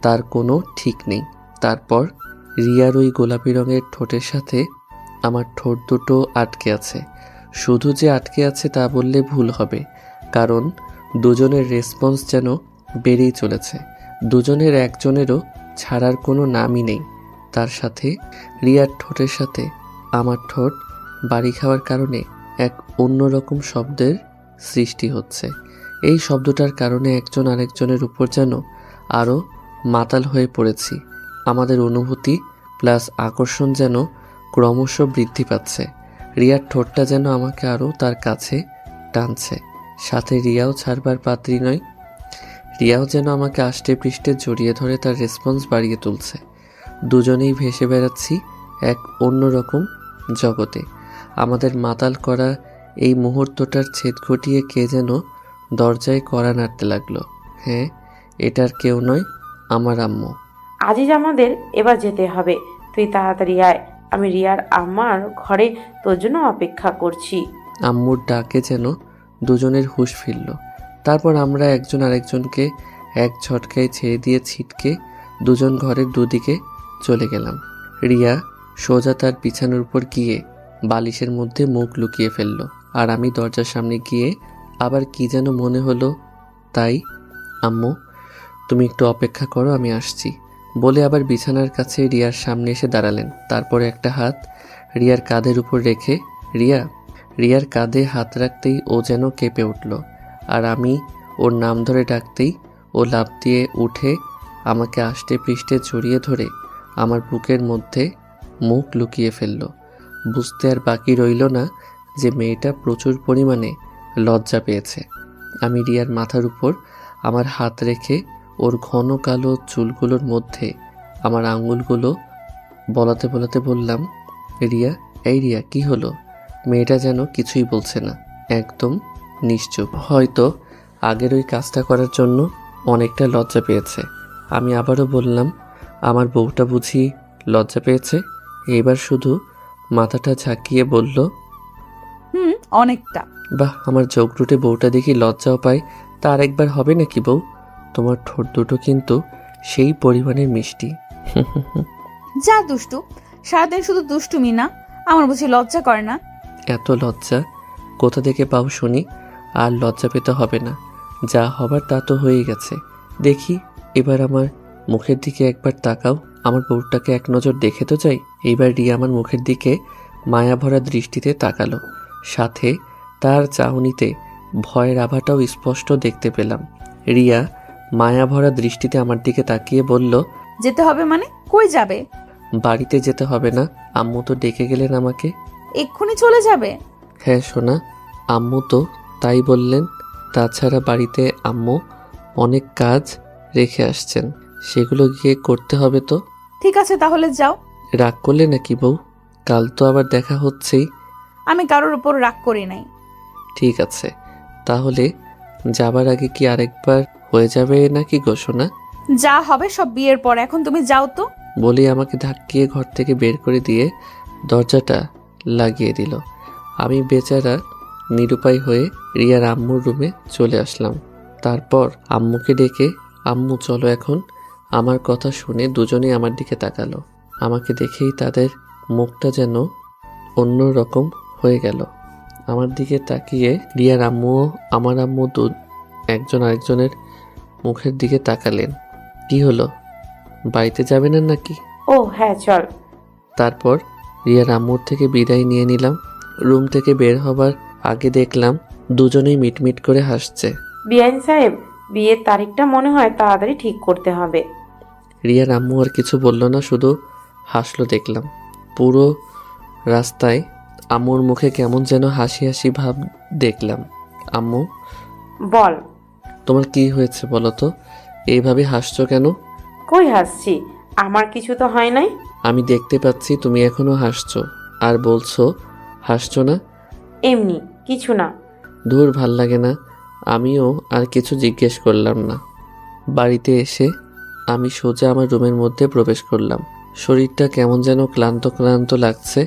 [SPEAKER 1] তার কোনো ঠিক নেই। তারপর রিয়ার ওই গোলাপি রঙের ঠোঁটের সাথে আমার ঠোঁট দুটো আটকে আছে। শুধু যে আটকে আছে তা বললে ভুল হবে, কারণ দুজনের রেসপন্স যেন বেড়েই চলেছে। দুজনের একজনেরও ছাড়ার কোনো নামই নেই। তার সাথে রিয়ার ঠোঁটের সাথে আমার ঠোঁট বাড়ি খাওয়ার কারণে এক অন্যরকম শব্দের সৃষ্টি হচ্ছে। এই শব্দটার কারণে একজন আরেকজনের উপর যেন আরও মাতাল হয়ে পড়েছি। আমাদের অনুভূতি প্লাস আকর্ষণ যেন ক্রমশ বৃদ্ধি পাচ্ছে। রিয়ার ঠোঁটটা যেন আমাকে আরও তার কাছে টানছে, সাথে রিয়াও ছাড়বার পাত্রী নয়। রিয়াও যেন আমাকে আষ্টে পৃষ্ঠে জড়িয়ে ধরে তার রেসপন্স বাড়িয়ে তুলছে। দুজনেই ভেসে বেড়াচ্ছি এক অন্যরকম জগতে। আমাদের মাতাল করা এই মুহূর্তটার ছেদ ঘটিয়ে কে যেন দরজায় কড়া নাড়তে লাগলো। হ্যাঁ, এটার কেউ নয়, আমার আম্মু।
[SPEAKER 3] আজিজ, আমাদের এবার যেতে হবে। তুই তাড়াতাড়ি আয়, আমি রিয়ার আমার ঘরে তোর জন্য অপেক্ষা করছি।
[SPEAKER 1] আম্মুর ডাকে যেন দুজনের হুঁশ ফিরল। তারপর আমরা একজন আরেকজনকে এক ঝটকায় ছেড়ে দিয়ে ছিটকে দুজন ঘরের দুদিকে চলে গেলাম। রিয়া সোজা তার বিছানার উপর গিয়ে বালিশের মধ্যে মুখ লুকিয়ে ফেলল, আর আমি দরজার সামনে গিয়ে আবার কি যেন মনে হলো তাই, আম্মু তুমি একটু অপেক্ষা করো, আমি আসছি বলে আবার বিছানার কাছে রিয়ার সামনে এসে দাঁড়ালেন। তারপর একটা হাত রিয়ার কাঁধের উপর রেখে রিয়ার কাঁধে হাত রাখতেই ও যেন কেঁপে উঠল, আর আমি ওর নাম ধরে ডাকতেই ও লাফ দিয়ে উঠে আমাকে আষ্টে পৃষ্ঠে জড়িয়ে ধরে আমার বুকের মধ্যে মুখ লুকিয়ে ফেলল। বুঝতে আর বাকি রইল না যে মেয়েটা প্রচুর পরিমাণে লজ্জা পেয়েছে। আমি রিয়ার মাথার উপর আমার হাত রেখে ওর ঘন কালো চুলগুলোর মধ্যে আমার আঙুলগুলো বলাতে বলাতে বললাম, রিয়া, এই রিয়া, কি হলো? মেয়েটা যেন কিছুই বলছে না, একদম নিশ্চুপ। হয়তো আগের ওই কাজটা করার জন্য অনেকটা লজ্জা পেয়েছে। আমি আবারও বললাম, আমার বউটা বুঝি লজ্জা পেয়েছে? এবার শুধু মাথাটা ঝাঁকিয়ে বলল,
[SPEAKER 2] অনেকটা।
[SPEAKER 1] বাহ, আমার জগরুটে বউটা দেখি লজ্জাও পায়। তার একবার হবে নাকি বউ? তোমার ঠোঁট দুটো কিন্তু সেই পরিমাণের মিষ্টি।
[SPEAKER 2] যা দুষ্টু, সারাদিন শুধু দুষ্টুমি না, আমার বুঝি লজ্জা করে না?
[SPEAKER 1] এত লজ্জা কোথা থেকে পাও শুনি? আর লজ্জা পেতে হবে না, যা হবার তা তো হয়ে গেছে। দেখি এবার আমার মুখের দিকে একবার তাকাও, আমার বউটাকে এক নজর দেখে তো যাই। এইবার রিয়া আমার মুখের দিকে মায়া ভরা দৃষ্টিতে তাকালো, সাথে তার চাহনিতে ভয়ের আভাটাও স্পষ্ট দেখতে পেলাম। রিয়া মায়া ভরা দৃষ্টিতে আমার দিকে তাকিয়ে বলল,
[SPEAKER 2] যেতে হবে মানে? কই যাবে?
[SPEAKER 1] বাড়িতে যেতে হবে না, আম্মু তো ডেকে গেলেন আমাকে।
[SPEAKER 2] এক্ষুনি চলে যাবে?
[SPEAKER 1] হ্যাঁ সোনা, আম্মু তো তাই বললেন। তাছাড়া বাড়িতে আম্মু অনেক কাজ রেখে আসছেন, সেগুলো গিয়ে করতে হবে তো।
[SPEAKER 2] ঠিক আছে, তাহলে যাও।
[SPEAKER 1] রাগ করলে নাকি বউ? কাল তো আবার দেখা হচ্ছেই।
[SPEAKER 2] আমি কারোর উপর রাগ করি নাই।
[SPEAKER 1] ঠিক আছে, তাহলে যাবার আগে কি আরেকবার হয়ে যাবে নাকি গো সোনা?
[SPEAKER 2] যা হবে সব বিয়ের পর, এখন তুমি যাও তো।
[SPEAKER 1] বলে আমাকে ধাক্কিয়ে ঘর থেকে বের করে দিয়ে দরজাটা লাগিয়ে দিল। আমি বেচারা নিরুপায় হয়ে রিয়ার আম্মুর রুমে চলে আসলাম। তারপর আম্মুকে ডেকে, আম্মু চলো এখন। আমার কথা শুনে দুজনেই আমার দিকে তাকালো। আমাকে দেখেই তাদের মুখটা যেন অন্য রকম হয়ে গেল। আমার দিকে তাকিয়ে রিয়ার আম্মুও আমার আম্মু একজন আরেকজনের মুখের দিকে তাকালেন। কি হলো, বাড়িতে যাবে না নাকি?
[SPEAKER 3] ও হ্যাঁ, চল।
[SPEAKER 1] তারপর রিয়ার আম্মুর থেকে বিদায় নিয়ে নিলাম। রুম থেকে বের হবার আগে দেখলাম দুজনেই মিটমিট করে হাসছে।
[SPEAKER 3] বিআইন সাহেব, বিয়ের তারিখটা মনে হয় তাড়াতাড়ি ঠিক করতে হবে।
[SPEAKER 1] রিয়ার আম্মু আর কিছু বলল না, শুধু হাসলো দেখলাম। পুরো রাস্তায় আম্মুর মুখে কেমন যেন হাসি হাসি ভাব দেখলাম। আম্মু,
[SPEAKER 3] বল।
[SPEAKER 1] তোমার কি হয়েছে বলো তো? এইভাবে হাসছো কেন?
[SPEAKER 3] কই হাসছি? আমার কিছু তো হয় নাই।
[SPEAKER 1] আমি দেখতে পাচ্ছি তুমি এখনো হাসছো, আর বলছো হাসছো না।
[SPEAKER 3] এমনি কিছু না।
[SPEAKER 1] দূর, ভাল লাগে না। আমিও আর কিছু জিজ্ঞেস করলাম না। বাড়িতে এসে আমি সোজা আমার রুমের মধ্যে প্রবেশ করলাম। শরীরটা কেমন যেন ক্লান্ত ক্লান্ত লাগছে,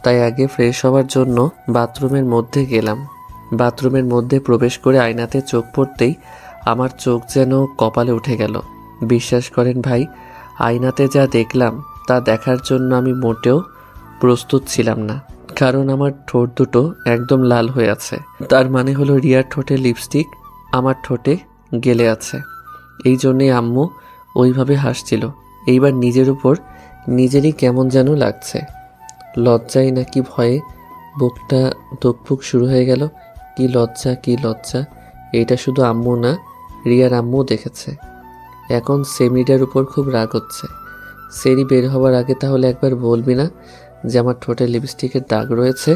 [SPEAKER 1] তাই আগে ফ্রেশ হওয়ার জন্য বাথরুমের মধ্যে গেলাম। বাথরুমের মধ্যে প্রবেশ করে আয়নাতে চোখ পড়তেই আমার চোখ যেন কপালে উঠে গেল। বিশ্বাস করেন ভাই, আয়নাতে যা দেখলাম তা দেখার জন্য আমি মোটেও প্রস্তুত ছিলাম না। কারণ আমার ঠোঁট দুটো একদম লাল হয়ে আছে। তার মানে হলো রিয়ার ঠোঁটে লিপস্টিক আমার ঠোঁটে গেলে আছে। এই জন্যেই আম্মু ওইভাবে হাসছিল। এইবার নিজের উপর নিজেরই কেমন যেন লাগছে। লজ্জায় নাকি ভয়ে বুকটা ধুকপুক শুরু হয়ে গেল। কি লজ্জা, কি লজ্জা। এটা শুধু আম্মু না, রিয়ার আম্মু দেখেছে। এখন সেমিটার উপর খুব রাগ হচ্ছে। সেরি বের হওয়ার আগে তাহলে একবার বলবি না যে আমার ঠোঁটে লিপস্টিকের দাগ রয়েছে?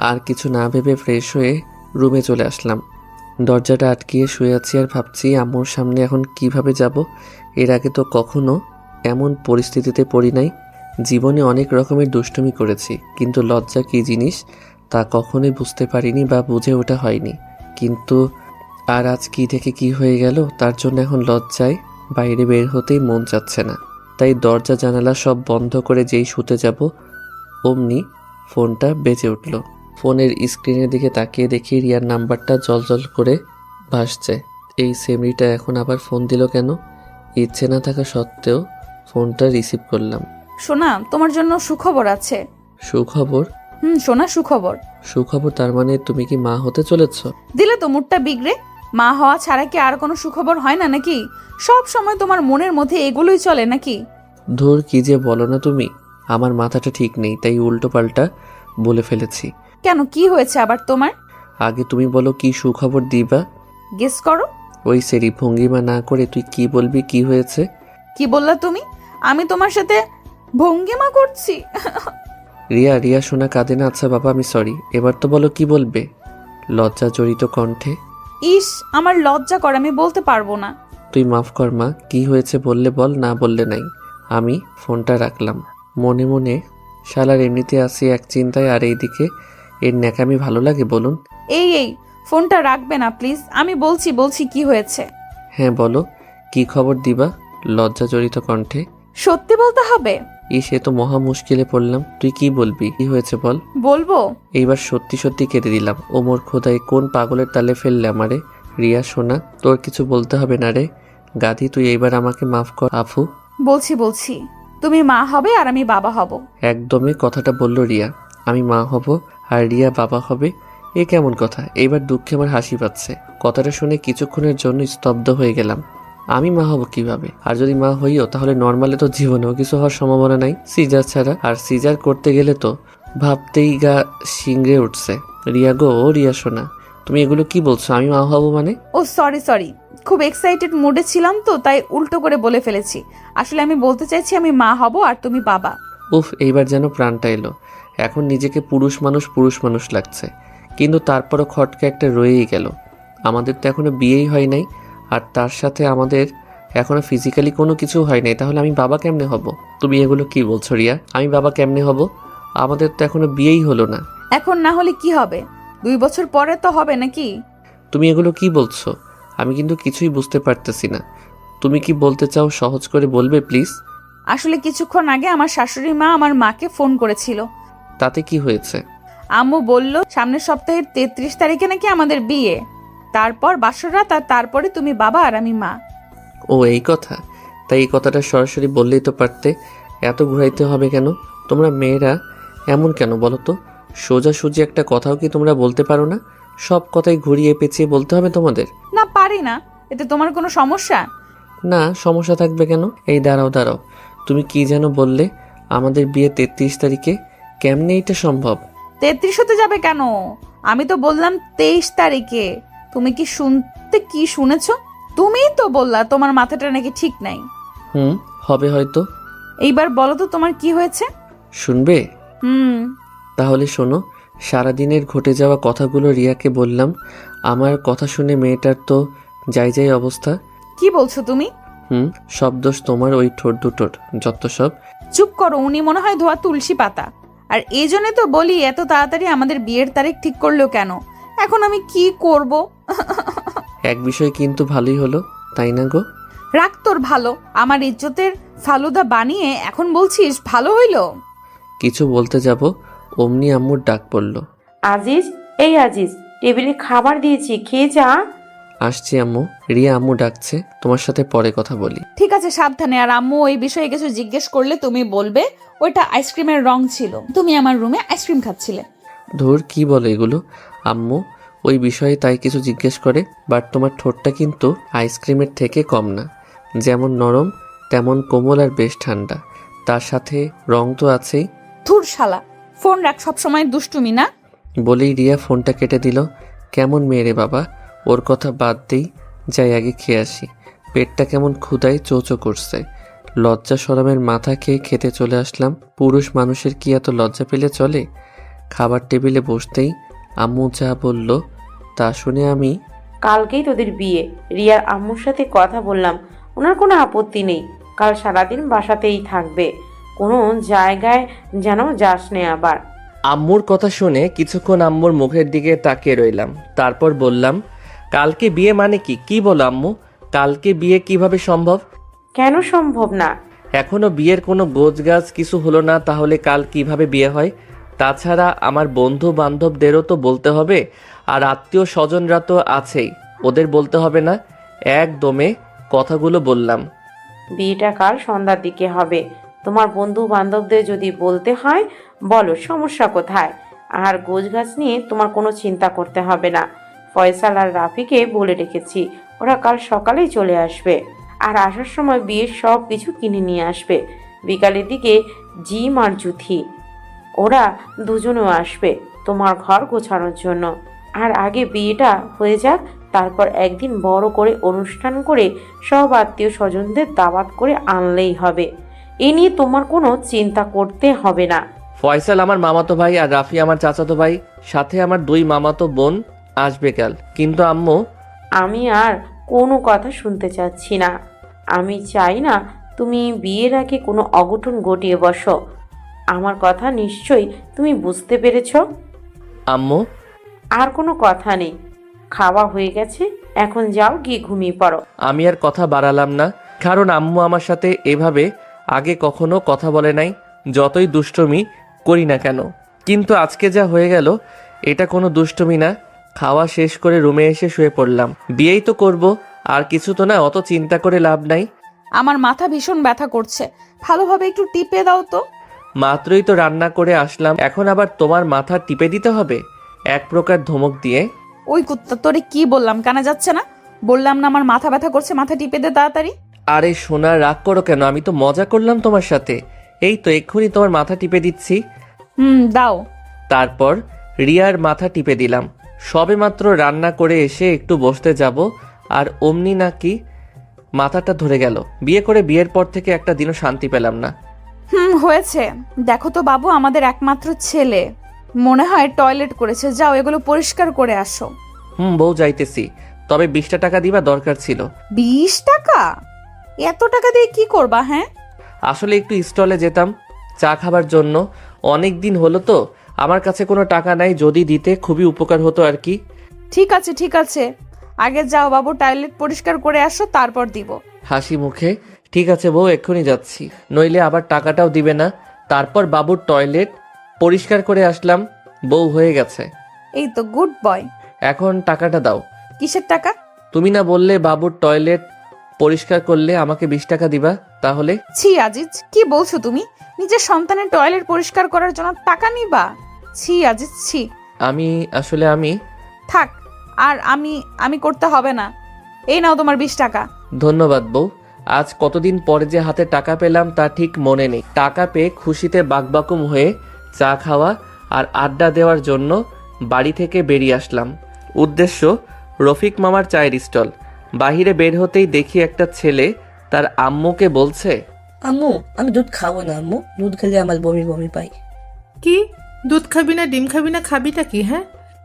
[SPEAKER 1] আর কিছু না ভেবে ফ্রেশ হয়ে রুমে চলে আসলাম। দরজাটা আটকিয়ে শুয়ে আছি আর ভাবছি আম্মুর সামনে এখন কিভাবে যাব। এর আগে তো কখনো এমন পরিস্থিতিতে পড়ি নাই। জীবনে অনেক রকমের দুষ্টুমি করেছি, কিন্তু লজ্জা কী জিনিস তা কখনোই বুঝতে পারিনি বা বুঝে ওঠা হয়নি। কিন্তু আর আজ কী থেকে কি হয়ে গেল, তার জন্য এখন লজ্জায় বাইরে বের হতেই মন চাচ্ছে না। তাই দরজা জানালা সব বন্ধ করে যেই শুতে যাব অমনি ফোনটা বেজে উঠল। ফোনের স্ক্রিনের দিকে তাকিয়ে দেখি রিয়ার নাম্বারটা জলজল করে ভাসছে। এই সেমরিটা এখন আবার ফোন দিল কেন? ইচ্ছে না থাকা সত্ত্বেও ফোনটা রিসিভ করলাম।
[SPEAKER 2] সোনা, তোমার জন্য সুখবর আছে।
[SPEAKER 1] সুখবর?
[SPEAKER 2] সোনা, সুখবর।
[SPEAKER 1] সুখবর তার মানে তুমি কি মা হতে চলেছ?
[SPEAKER 2] দিলে তো মুডটা বিগড়ে। মা হওয়া ছাড়া কি আর কোনো সুখবর হয় না নাকি? সব সময় তোমার মনের মধ্যে এগুলোই চলে নাকি?
[SPEAKER 1] ধুর, কি যে বলো না তুমি। আমার মাথাটা ঠিক নেই, তাই উল্টো পাল্টা বলে ফেলেছি।
[SPEAKER 2] কেন, কি হয়েছে আবার তোমার?
[SPEAKER 1] আগে তুমি বলো কি সুখবর দিবা।
[SPEAKER 2] গেস করো।
[SPEAKER 1] ওই সেরি ভঙ্গিমা না করে তুই কি বলবি, কি হয়েছে?
[SPEAKER 2] কি বললা তুমি? আমি তোমার সাথে ভঙ্গিমা করছি?
[SPEAKER 1] রিয়া, রিয়া শোনা কাঁদে না। আচ্ছা বাবা, আমি সরি। এবার তো বলো কি বলবে। লজ্জা জড়িত কণ্ঠে।
[SPEAKER 2] ইস, আমার লজ্জা করে, আমি বলতে পারবো না।
[SPEAKER 1] তুই মাফ কর মা, কি হয়েছে বললে বল, না বললে নাই। আমি ফোনটা রাখলাম। মনে মনে শালার এমনিতে আসি এক চিন্তায়, আর এইদিকে এর ন্যাকামি ভালো লাগে বলুন।
[SPEAKER 2] এই ফোনটা রাখবে না প্লিজ, আমি বলছি কি হয়েছে।
[SPEAKER 1] হ্যাঁ বলো, কি খবর দিবা। লজ্জা জড়িত কণ্ঠে।
[SPEAKER 2] সত্যি বলতে হবে?
[SPEAKER 1] সে তো মহা মুশকিলে পড়লাম। তুই কি বলবি, কি হয়েছে বল।
[SPEAKER 2] বলবো?
[SPEAKER 1] এইবার সত্যি সত্যি কেঁদে দিলাম। ওমর খোদাই, কোন পাগলের তালে ফেললে আমারে। রিয়া সোনা, তোর কিছু বলতে হবে না রে। গাধি, তুই এইবার আমাকে মাফ কর। আফু,
[SPEAKER 2] বলছি তুমি মা হবে আর আমি বাবা হব।
[SPEAKER 1] একদমই কথাটা বলল রিয়া। আমি মা হব আর রিয়া বাবা হবে? এ কেমন কথা? এইবার দুঃখে আমার হাসি পাচ্ছে। কথাটা শুনে কিছুক্ষণের জন্য স্তব্ধ হয়ে গেলাম। আমি মা হব কিভাবে? আর যদি মা হইও তাহলে নর্মালে তো জীবনেও কিছু হওয়ার সম্ভাবনা নাই, সিজার ছাড়া। আর সিজার করতে গেলে তো ভাবতেই গা শিংড়ে উঠছে। রিয়া গো, ও রিয়া সোনা, তুমি এগুলো কি বলছো? আমি মা হব মানে?
[SPEAKER 2] ও সরি, খুব এক্সাইটেড মুডে ছিলাম তো, তাই উল্টো করে বলে ফেলেছি। আসলে আমি বলতে চাইছি আমি মা হব আর তুমি বাবা।
[SPEAKER 1] উফ, এইবার যেন প্রাণটা এলো। এখন নিজেকে পুরুষ মানুষ লাগছে, কিন্তু তারপরও খটকা একটা রয়েই গেল। আমাদের তো এখনো বিয়েই হয় নাই, আর তার সাথে আমাদের এখনো ফিজিক্যালি কোনো কিছু হয় নাই। তাহলে আমি বাবা কেমনে হব? তুমি এগুলো কি বলছো রিয়া? আমি বাবা কেমনে হব? আমাদের তো এখনো বিয়েই হলো না।
[SPEAKER 2] এখন না হলে কি হবে? 2 বছর পরে তো হবে নাকি?
[SPEAKER 1] তুমি এগুলো কি বলছো? আমি কিন্তু কিছুই বুঝতে পারতেছি না। তুমি কি বলতে চাও সহজ করে বলবে প্লিজ?
[SPEAKER 2] আসলে কিছুক্ষণ আগে আমার শাশুড়ি মা আমার মাকে ফোন করেছিল।
[SPEAKER 1] তাতে কি হয়েছে?
[SPEAKER 2] আম্মু বলল সামনের সপ্তাহের 33 তারিখে নাকি আমাদের বিয়ে, তারপর বাসরাত, আর তারপরে তুমি বাবা আর আমি মা।
[SPEAKER 1] ও এই কথা? তাই এই কথাটা সরাসরি বললেই তো পারতে। এত ঘুরাইতে হবে কেন? তোমরা মেয়েরা এমন কেন বলো তো? সোজাসুজি একটা কথাও কি তোমরা বলতে পারো না? সব কথাই ঘুরিয়ে পেঁচিয়ে বলতে হবে তোমাদের?
[SPEAKER 2] না, পারি না। এতে তোমার কোনো সমস্যা?
[SPEAKER 1] না, সমস্যা থাকবে কেন? এই দাঁড়াও, তুমি কি যেন বললে আমাদের বিয়ে 33 তারিখে? কেমনে এটা সম্ভব?
[SPEAKER 2] 33 হতে যাবে কেন? আমি তো বললাম 23 তারিখে। তুমি কি শুনেছ? তুমিই তো বললা তোমার মাথাটা নাকি ঠিক নাই।
[SPEAKER 1] হবে হয়তো।
[SPEAKER 2] এইবার বলো তো তোমার কি হয়েছে?
[SPEAKER 1] শুনবে?
[SPEAKER 2] হুম।
[SPEAKER 1] তাহলে শোনো। সারাদিনের ঘটে যাওয়া কথাগুলো রিয়াকে বললাম। আমার কথা শুনে মেয়েটার তো যাই অবস্থা।
[SPEAKER 2] কি বলছো তুমি?
[SPEAKER 1] সব দোষ তোমার ওই ঠোঁট দুটোর, যত সব।
[SPEAKER 2] চুপ করো, উনি মনে হয় ধোয়া তুলসী পাতা। আর এই জন্য তো বলি এত তাড়াতাড়ি আমাদের বিয়ের তারিখ ঠিক করলো কেন? এখন আমি কি করব?
[SPEAKER 1] এক বিষয় কিন্তু ভালোই হলো, তাই না গো?
[SPEAKER 2] রাখ তোর ভালো। আমার ইজ্জতের ফালুদা বানিয়ে এখন বলছিস ভালো হইল?
[SPEAKER 1] কিছু বলতে যাব অমনি আম্মুর ডাক পড়ল।
[SPEAKER 3] আজিজ, এই আজিজ, টেবিলে খাবার দিয়েছি, খেয়ে যা।
[SPEAKER 1] আসছি আম্মু। রিয়া আম্মু ডাকছে, তোমার সাথে পরে কথা বলি।
[SPEAKER 2] ঠিক আছে, সাবধানে। আর আম্মু ওই বিষয়ে কিছু জিজ্ঞেস করলে তুমি বলবে ওইটা আইসক্রিমের রং ছিল, তুমি আমার রুমে আইসক্রিম খাচ্ছিলে।
[SPEAKER 1] ধুর, কি বলে এগুলো? আম্মু ওই বিষয়ে তাই কিছু জিজ্ঞেস করে, বাট তোমার ঠোঁটটা কিন্তু আইসক্রিমের থেকে কম না। যেমন নরম তেমন কোমল আর বেশ ঠান্ডা, তার সাথে রং তো আছেই।
[SPEAKER 2] ধুর শালা, ফোন রাখ, সবসময় দুষ্টুমি না।
[SPEAKER 1] বলেই রিয়া ফোনটা কেটে দিল। কেমন মেয়ে রে বাবা, ওর কথা বাদ দেই, যাই আগে খেয়ে আসি। পেটটা কেমন ক্ষুধায় চোচো করছে। লজ্জা শরমের মাথা খেয়ে খেতে চলে আসলাম। পুরুষ মানুষের কি এত লজ্জা পেলে চলে? খাবার টেবিলে বসতেই আম্মু যা বলল তা শুনে আমি
[SPEAKER 3] কালকেই তোদের বিয়ে। রিয়ার আম্মুর সাথে কথা বললাম, ওনার কোনো আপত্তি নেই। কাল সারাদিন বাসাতেই থাকবে, কোনো জায়গায় যেন যাস নে আবার।
[SPEAKER 8] আম্মুর কথা শুনে কিছুক্ষণ আম্মুর মুখের দিকে তাকিয়ে রইলাম। তারপর বললাম, কালকে বিয়ে মানে কি? কি বলো আম্মু, কালকে বিয়ে কিভাবে সম্ভব?
[SPEAKER 3] কেন সম্ভব না?
[SPEAKER 8] এখনো বিয়ের কোনো গোছগাছ কিছু হলো না, তাহলে কাল কিভাবে বিয়ে হয়? তাছাড়া আমার বন্ধু বান্ধবদেরও তো বলতে হবে, আর আত্মীয় স্বজনরা তো আছেই, ওদের বলতে হবে না? একদমে কথাগুলো বললাম।
[SPEAKER 3] বিয়েটা কাল সন্ধ্যার দিকে হবে। তোমার বন্ধু বান্ধবদের যদি বলতে হয় বলো, সমস্যা কোথায়? আর গোছগাছ নিয়ে তোমার কোনো চিন্তা করতে হবে না। ফয়সাল আর রাফিকে বলে রেখেছি, ওরা কাল সকালেই চলে আসবে। আর আসার সময় বিয়ের সব কিছু কিনে নিয়ে আসবে। বিকালের দিকে জিম আর জুথি, ওরা দুজনেও আসবে তোমার ঘর গোছানোর জন্য। আর আগে বিয়েটা হয়ে যাক, তারপর একদিন বড় করে অনুষ্ঠান করে সব আত্মীয় স্বজনদের দাওয়াত করে আনলেই হবে। এ নিয়ে তোমার কোনো চিন্তা করতে হবে না।
[SPEAKER 8] ফয়সাল আমার মামাতো ভাই আর রাফি আমার চাচাতো ভাই, সাথে আমার 2 মামাতো বোন আসবে কাল। কিন্তু আম্মু,
[SPEAKER 3] আমি আর কোনো কথা শুনতে চাচ্ছি না। আমি চাই না তুমি বিয়ের আগে কোনো অঘটন ঘটিয়ে বসো। আমার কথা নিশ্চয়ই তুমি বুঝতে পেরেছো।
[SPEAKER 8] আম্মু,
[SPEAKER 3] আর কোনো কথা নেই, খাওয়া হয়ে গেছে, এখন যাও গিয়ে ঘুমিয়ে পড়ো।
[SPEAKER 8] আমি আর কথা বাড়ালাম না, কারণ আম্মু আমার সাথে এভাবে আগে কখনো কথা বলে নাই, যতই দুষ্টুমি করি না কেন। কিন্তু আজকে যা হয়ে গেল, এটা কোনো দুষ্টুমি না। খাওয়া শেষ করে রুমে এসে শুয়ে পড়লাম। বিয়েই তো করব, আর কিছু তো না, অত চিন্তা করে লাভ নাই।
[SPEAKER 2] আমার মাথা ভীষণ ব্যথা করছে, ভালোভাবে একটু টিপে দাও তো।
[SPEAKER 8] মাত্রই তো রান্না করে আসলাম, এখন আবার তোমার মাথা টিপে দিতে হবে? এক প্রকার ধমক দিয়ে।
[SPEAKER 2] ওই কুত্তা, তোরে কি বললাম, কানা যাচ্ছে না? বললাম না আমার মাথা ব্যথা করছে, মাথা টিপে দে তাড়াতাড়ি।
[SPEAKER 8] আরে সোনা, রাগ করো কেন? আমি তো মজা করলাম তোমার সাথে। এই তো এক্ষুনি তোমার মাথা টিপে দিচ্ছি।
[SPEAKER 2] দাও।
[SPEAKER 8] তারপর রিয়ার মাথা টিপে দিলাম। সবে মাত্র রান্না করে এসে একটু বসতে যাব, আর অমনি নাকি মাথাটা ধরে গেল। বিয়ে করে বিয়ের পর থেকে একটা দিনও শান্তি পেলাম না।
[SPEAKER 2] হয়েছে। দেখো তো বাবু, আমাদের একমাত্র ছেলে মনে হয় টয়লেট করেছে, যাও এগুলো পরিষ্কার করে আসো।
[SPEAKER 8] বউ, যাইতেছি, তবে 20টা টাকা দিবা দরকার ছিল।
[SPEAKER 2] 20 টাকা? এত টাকা দিয়ে কি করবা? হ্যাঁ,
[SPEAKER 8] আসলে একটু স্টলে যেতাম চা খাবার জন্য, অনেক দিন হলো তো, আমার কাছে কোনো টাকা নাই, যদি দিতে খুবই উপকার হতো আর কি।
[SPEAKER 2] ঠিক আছে ঠিক আছে, আগে যাও বাবু, টয়লেট পরিষ্কার করে আসো, তারপর দিব।
[SPEAKER 8] হাসি মুখে, ঠিক আছে বউ, এক্ষুনি যাচ্ছি, নইলে আবার টাকাটাও দিবে না। তারপর বাবুর টয়লেট পরিষ্কার করে আসলাম, বউ হয়ে গেছে।
[SPEAKER 2] এই তো গুড বয়।
[SPEAKER 8] এখন টাকাটা দাও।
[SPEAKER 2] কিসের টাকা?
[SPEAKER 8] তুমি না বললে বাবুর টয়লেট পরিষ্কার করলে আমাকে 20 টাকা দিবা? তাহলে
[SPEAKER 2] ছি আজিজ, কি বলছো তুমি? নিজের সন্তানের টয়লেট পরিষ্কার করার জন্য টাকা নিবা? ছি আজিজ, ছি।
[SPEAKER 8] আমি
[SPEAKER 2] থাক, আর আমি করতে হবে না। এই নাও তোমার 20 টাকা।
[SPEAKER 8] ধন্যবাদ বউ। আজ কতদিন পরে যে হাতে টাকা পেলাম তা ঠিক মনে নেই। টাকা পেয়ে খুশিতে বাকবাকুম হয়ে চা খাওয়া আর আড্ডা দেওয়ার জন্য বাড়ি থেকে বেরিয়ে আসলাম। উদ্দেশ্য রফিক মামার চায়ের স্টল। বাহিরে বের হতেই দেখি একটা ছেলে তার আম্মুকে বলছে,
[SPEAKER 9] আম্মু, আমি দুধ খাবো না আম্মু, দুধ খেলে আমার বমি বমি পাই।
[SPEAKER 10] কি দুধ খাবি না, ডিম খাবি না, খাবিটা কি? হ্যাঁ,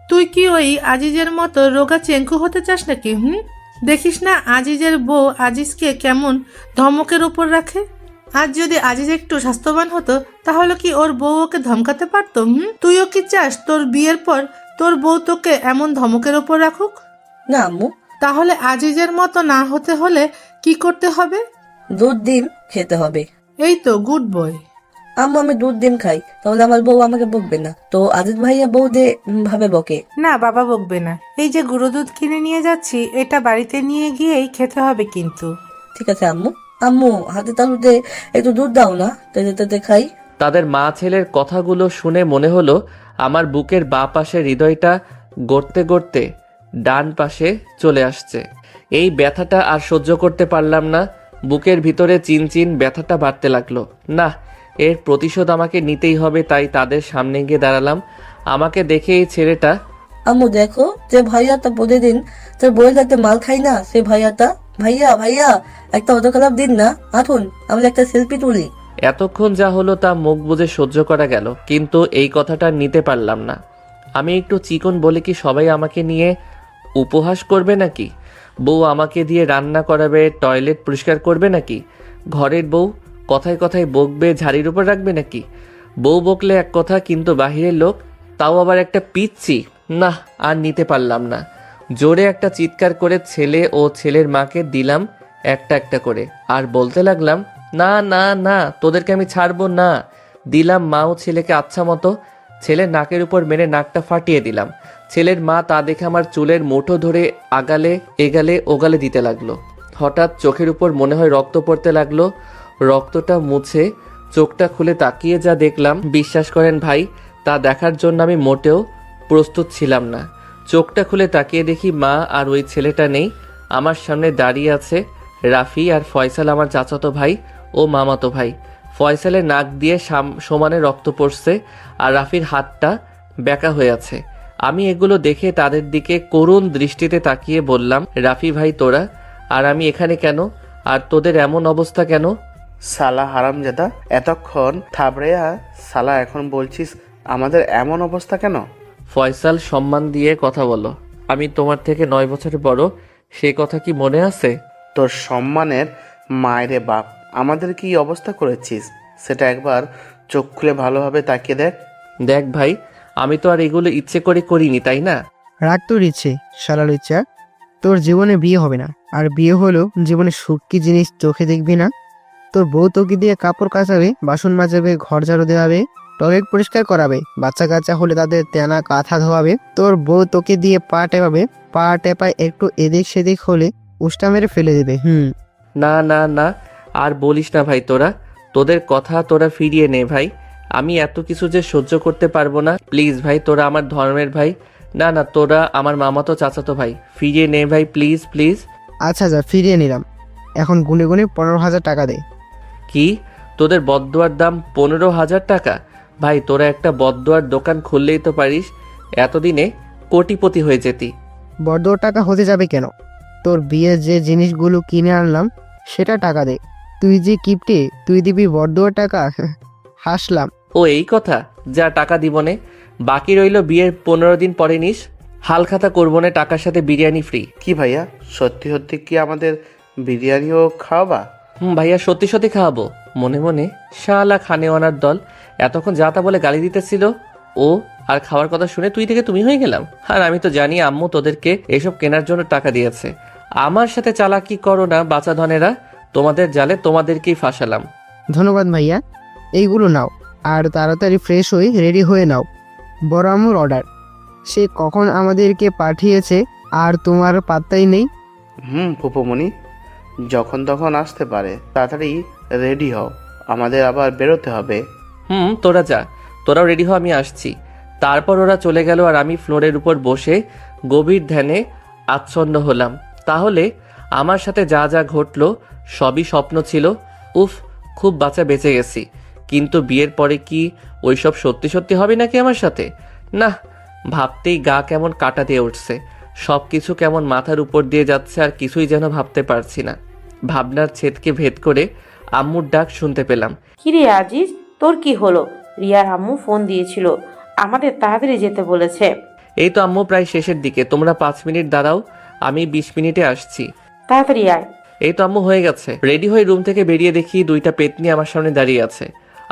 [SPEAKER 10] তুই কি ওই আজিজের মতো রোগা চেঙ্কু হতে চাস নাকি? দেখিস না আজিজের বউ আজিজকে কেমন ধমকের উপর রাখে। আজ যদি আজিজ একটু স্বাস্থ্যবান হতো, তাহলে কি ওর বউ ওকে ধমকাতে পারতো? তুইও কি চাস তোর বিয়ের পর তোর বউ তোকে এমন ধমকের উপর রাখুক?
[SPEAKER 9] না আম্মু।
[SPEAKER 10] তাহলে আজিজের মতো না হতে হলে কি করতে হবে?
[SPEAKER 9] দুধ ডিম খেতে হবে।
[SPEAKER 10] এই তো গুড বয়।
[SPEAKER 9] আম্মু, আমি দুধ ডিম খাই, তাহলে আমার বউ আমাকে বকবে না তো? আজিজ ভাইয়া বউ দে ভাবে বকে।
[SPEAKER 10] না বাবা বকবে না। এই যে গুঁড়ো দুধ কিনে নিয়ে যাচ্ছি, এটা বাড়িতে নিয়ে গিয়েই খেতে হবে কিন্তু।
[SPEAKER 9] ঠিক আছে আম্মু। আম্মু, হাতে তালুতে একটু দুধ দাও না, তেতে তেতে খাই।
[SPEAKER 8] তাদের মা ছেলের কথাগুলো শুনে মনে হলো আমার বুকের বাঁ পাশে হৃদয়টা গড়তে গড়তে ডান পাশে চলে আসছে। এই ব্যথাটা আর সহ্য করতে পারলাম না। বুকের ভিতরে চিনচিন ব্যথাটা বাড়তে লাগলো। না, এর প্রতিশোধ আমাকে নিতেই হবে। তাই তাদের সামনে গিয়ে দাঁড়ালাম। আমাকে দেখে এই ছেলেটা,
[SPEAKER 9] আম্মু দেখো, যে ভাইয়াটা প্রতিদিন তোর বইয়ের সাথে মাল খাই না, সে ভাইয়াটা। ভাইয়া ভাইয়া, একটা অটোগ্রাফ দিন না, আসুন আমরা একটা সেলফি তুলি।
[SPEAKER 8] এতক্ষণ যা হলো তা মুখ বুজে সহ্য করা গেল, কিন্তু এই কথাটা নিতে পারলাম না। আমি একটু চিকন বলে কি সবাই আমাকে নিয়ে উপহাস করবে নাকি? বউ আমাকে দিয়ে রান্না করাবে, টয়লেট পরিষ্কার করবে নাকি? ঘরের বউ কথায় কথায় বকবে, ঝাড়ির উপর রাখবে নাকি? বউ বকলে এক কথা, কিন্তু বাহিরের লোক, তাও আবার একটা পিচ্ছি। না, আর নিতে পারলাম না। জোরে একটা চিৎকার করে ছেলে ও ছেলের মাকে দিলাম একটা একটা করে, আর বলতে লাগলাম, না না না, তোদেরকে আমি ছাড়বো না। দিলাম মা ও ছেলেকে আচ্ছা মতো। ছেলের নাকের উপর মেরে নাকটা ফাটিয়ে দিলাম। ছেলের মা তা দেখে আমার চুলের মুঠো ধরে আগালে এগালে ওগালে দিতে লাগলো। হঠাৎ চোখের উপর মনে হয় রক্ত পড়তে লাগলো। রক্তটা মুছে চোখটা খুলে তাকিয়ে যা দেখলাম, বিশ্বাস করেন ভাই, তা দেখার জন্য আমি মোটেও প্রস্তুত ছিলাম না। চোখটা খুলে তাকিয়ে দেখি মা আর ওই ছেলেটা নেই। আমার সামনে দাঁড়িয়ে আছে রাফি আর ফয়সাল, আমার চাচাতো ভাই ও মামাতো ভাই। ফয়সালের নাক দিয়ে সমানে রক্ত পড়ছে, আর রাফির হাতটা বেঁকা হয়ে আছে। আমি এগুলো দেখে তাদের দিকে করুণ দৃষ্টিতে তাকিয়ে বললাম, রাফি ভাই তোরা, আর আমি এখানে কেন? আর তোদের এমন অবস্থা কেন?
[SPEAKER 11] সালা হারামজাদা, এতক্ষণ থাবড়েয়া সালা, এখন বলছিস আমাদের এমন অবস্থা কেন?
[SPEAKER 8] ফয়সাল, সম্মান দিয়ে কথা বলো। আমি তোমার থেকে 9 বছরের বড়, সে কথা কি মনে আছে?
[SPEAKER 11] তোর সম্মানের মায়েরে বাপ, আমাদের কি অবস্থা করেছিস সেটা একবার চোখ খুলে ভালোভাবে তাকিয়ে দেখ।
[SPEAKER 8] দেখ ভাই, আমি তো আর এগুলো ইচ্ছে করে করিনি, তাই না?
[SPEAKER 12] রাগ তোর ইচ্ছে, শালার ইচ্ছা। তোর জীবনে বিয়ে হবে না, আর বিয়ে হলেও জীবনে সুখ কি জিনিস চোখে দেখবি না? তোর বউ তোকে দিয়ে কাপড় কাচাবে, বাসন মাজাবে, ঘর ঝাড়ু দেওয়াবে, টয়লেট পরিষ্কার করাবে, বাচ্চা কাচ্চা হলে তাদের তেনা কাঁথা ধোয়াবে। তোর বউ তোকে দিয়ে পা টেপাবে, পা টেপায় একটু এদিক সেদিক হলে উষ্টা মেরে ফেলে দেবে।
[SPEAKER 8] না না না, আর বলিস না ভাই, তোদের কথা তোরা ফিরিয়ে নে ভাই। আমি এত কিছু যে সহ্য করতে পারবো না। প্লিজ ভাই, তোরা আমার ধর্মের ভাই। না না, তোরা আমার মামাতো চাচাতো ভাই, ফিরিয়ে নে ভাই, প্লিজ প্লিজ।
[SPEAKER 12] আচ্ছা যা, ফিরিয়ে নিলাম। এখন গুনে গুনে 15,000 টাকা দে।
[SPEAKER 8] কি? তোদের বদদোয়ার দাম 15,000 টাকা? ভাই, তোরা একটা বদদোয়ার দোকান খুললেই তো পারিস, এতদিনে কোটিপতি হয়ে যেতি।
[SPEAKER 12] বড্ড টাকা হতে যাবে কেন? তোর বিয়ের যে জিনিসগুলো কিনে আনলাম সেটা টাকা দে। তুই যে কিপটে, তুই দিবি বড্ড টাকা? হাসলাম।
[SPEAKER 8] ও এই কথা, যা টাকা দিবনে, বাকি রইল বিয়ের 15 দিন পরে নিস। হালখাতা করবো না, টাকার সাথে বিরিয়ানি ফ্রি।
[SPEAKER 11] কি ভাইয়া, সত্যি সত্যি কি আমাদের বিরিয়ানিও খাওয়াবা?
[SPEAKER 8] ভাইয়া, সত্যি সত্যি খাওয়াবো। মনে মনে শালা খানেওয়ানার দল, এতক্ষণ যা তা বলে গালি দিতেছিল ও, আর খাওয়ার কথা শুনে তুই থেকে তুমি হয়ে গেলাম। আর আমি তো জানি আম্মু তোদেরকে এসব কেনার জন্য টাকা দিয়েছে। আমার সাথে চালাকি করো না বাচ্চা ধনেরা, তোমাদের জালে তোমাদেরকেই ফাঁসালাম।
[SPEAKER 12] ধন্যবাদ ভাইয়া, এইগুলো নাও, আর তাড়াতাড়ি ফ্রেশ হয়ে রেডি হয়ে নাও। বড় আম্মুর অর্ডার, সে কখন আমাদেরকে পাঠিয়েছে আর তোমার পাত্তাই নেই।
[SPEAKER 11] ফুপুমণি, যখন তখন আসতে পারে, তাড়াতাড়ি রেডি হও, আমাদের আবার বেরোতে হবে।
[SPEAKER 8] তোরা যা, তোরাও রেডি হ, আমি আসছি। তারপর ওরা চলে গেল, আর আমি ফ্লোরের উপর বসে গভীর ধ্যানে আচ্ছন্ন হলাম। তাহলে আমার সাথে যা যা ঘটলো সবই স্বপ্ন ছিল। উফ, খুব বাঁচা বেঁচে গেছি। কিন্তু বিয়ের পরে কি ওইসব সত্যি সত্যি হবে নাকি আমার সাথে? না, ভাবতেই গা কেমন কাটা দিয়ে উঠছে। সব কিছু কেমন মাথার উপর দিয়ে যাচ্ছে, আর কিছুই যেন ভাবতে পারছি না। ভাবনার ছেদকে ভেদ করে আম্মুর ডাক শুনতে পেলাম।
[SPEAKER 3] কিরে আজিজ, তোর কি হলো? রিয়ার আম্মু ফোন দিয়েছিল, আমাদের তাড়াতাড়ি যেতে বলেছে।
[SPEAKER 8] এই তো আম্মু, প্রায় শেষের দিকে, তোমরা 5 মিনিট দাঁড়াও, আমি 20 মিনিটে আসছি।
[SPEAKER 3] তাড়াতাড়ি আয়।
[SPEAKER 8] এই তো আম্মু, হয়ে গেছে। রেডি হয়ে রুম থেকে বেরিয়ে দেখি 2টা পেতনি আমার সামনে দাঁড়িয়ে আছে।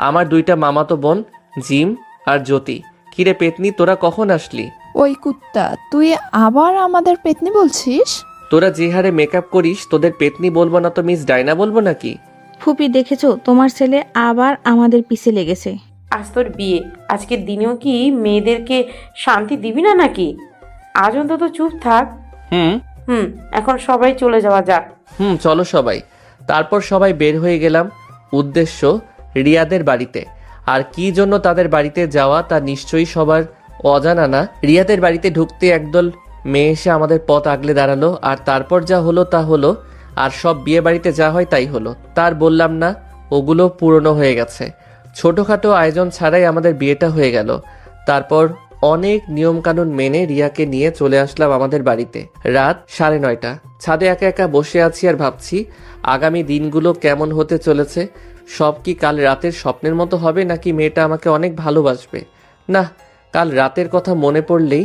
[SPEAKER 8] আমার 2টা মামাতো বোন, জিম আর জ্যোতি। কিরে পেতনি, তোরা কখন আসলি?
[SPEAKER 13] ওই কুত্তা, তুই আবার আমাদের পেতনি বলছিস?
[SPEAKER 8] তোরা যে হারে মেকআপ করিস, তোদের পেতনি বলবো না তো মিস ডায়না বলবো নাকি?
[SPEAKER 2] ফুপি, দেখেছো তোমার ছেলে আবার আমাদের পিছে লেগেছে।
[SPEAKER 3] আজ তোর বিয়ে, আজকের দিনেও কি মেয়েদেরকে শান্তি দিবি না নাকি? আজ অন্তত চুপ থাক। এখন সবাই চলে যাওয়া যাক।
[SPEAKER 8] চলো সবাই। তারপর সবাই বের হয়ে গেলাম, উদ্দেশ্য রিয়াদের বাড়িতে। আর কি জন্য তাদের বাড়িতে যাওয়া তা নিশ্চয়ই সবার অজানা না। রিয়াদের বাড়িতে ঢুকতে একদল মেয়ে এসে আমাদের পথ আগলে দাঁড়ালো, আর তারপর যা হলো তা হলো। আর সব বিয়ে বাড়িতে যা হয় তাই হলো। তার বললাম না, ওগুলো পুরনো হয়ে গেছে। ছোটোখাটো আয়োজন ছাড়াই আমাদের বিয়েটা হয়ে গেল। তারপর অনেক নিয়মকানুন মেনে রিয়াকে নিয়ে চলে আসলাম আমাদের বাড়িতে। রাত 9:30। ছাদে একা একা বসে আছি আর ভাবছি আগামী দিনগুলো কেমন হতে চলেছে। সব কি কাল রাতের স্বপ্নের মতো হবে, নাকি মেয়েটা আমাকে অনেক ভালোবাসবে? না, কাল রাতের কথা মনে পড়লেই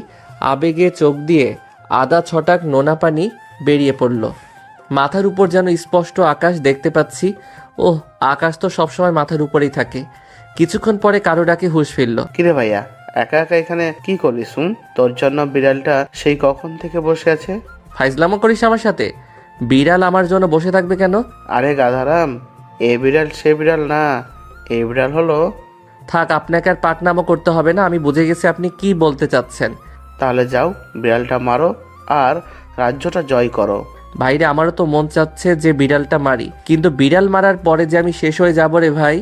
[SPEAKER 8] আবেগে চোখ দিয়ে আদা ছটাক নোনা পানি বেরিয়ে পড়ল। মাথার উপর যেন স্পষ্ট আকাশ দেখতে পাচ্ছি। ওহ, আকাশ তো সবসময় মাথার উপরেই থাকে। কিছুক্ষণ পরে কারো ডাকে হুঁশ ফিরল।
[SPEAKER 11] কিরে ভাইয়া, একা একা এখানে কি করলি শুন? তোর জন্য বিড়ালটা সেই কখন থেকে বসে আছে।
[SPEAKER 8] ফাইজলামো করিস আমার সাথে? বিড়াল আমার জন্য বসে থাকবে কেন?
[SPEAKER 11] আরে গাধারাম, এ বিড়াল সে বিড়াল না, এই বিড়াল হলো।
[SPEAKER 8] থাক, আপনাকে আর পাটনামো করতে হবে না, আমি বুঝে গেছি আপনি কি বলতে চাচ্ছেন।
[SPEAKER 11] তাহলে যাও, বিড়ালটা মারো আর রাজ্যটা জয় করো।
[SPEAKER 8] ভাইরে, আমারও তো মন চাচ্ছে যে বিড়ালটা মারি, কিন্তু বিড়াল মারার পরে যে আমি শেষ হয়ে যাবো রে ভাই।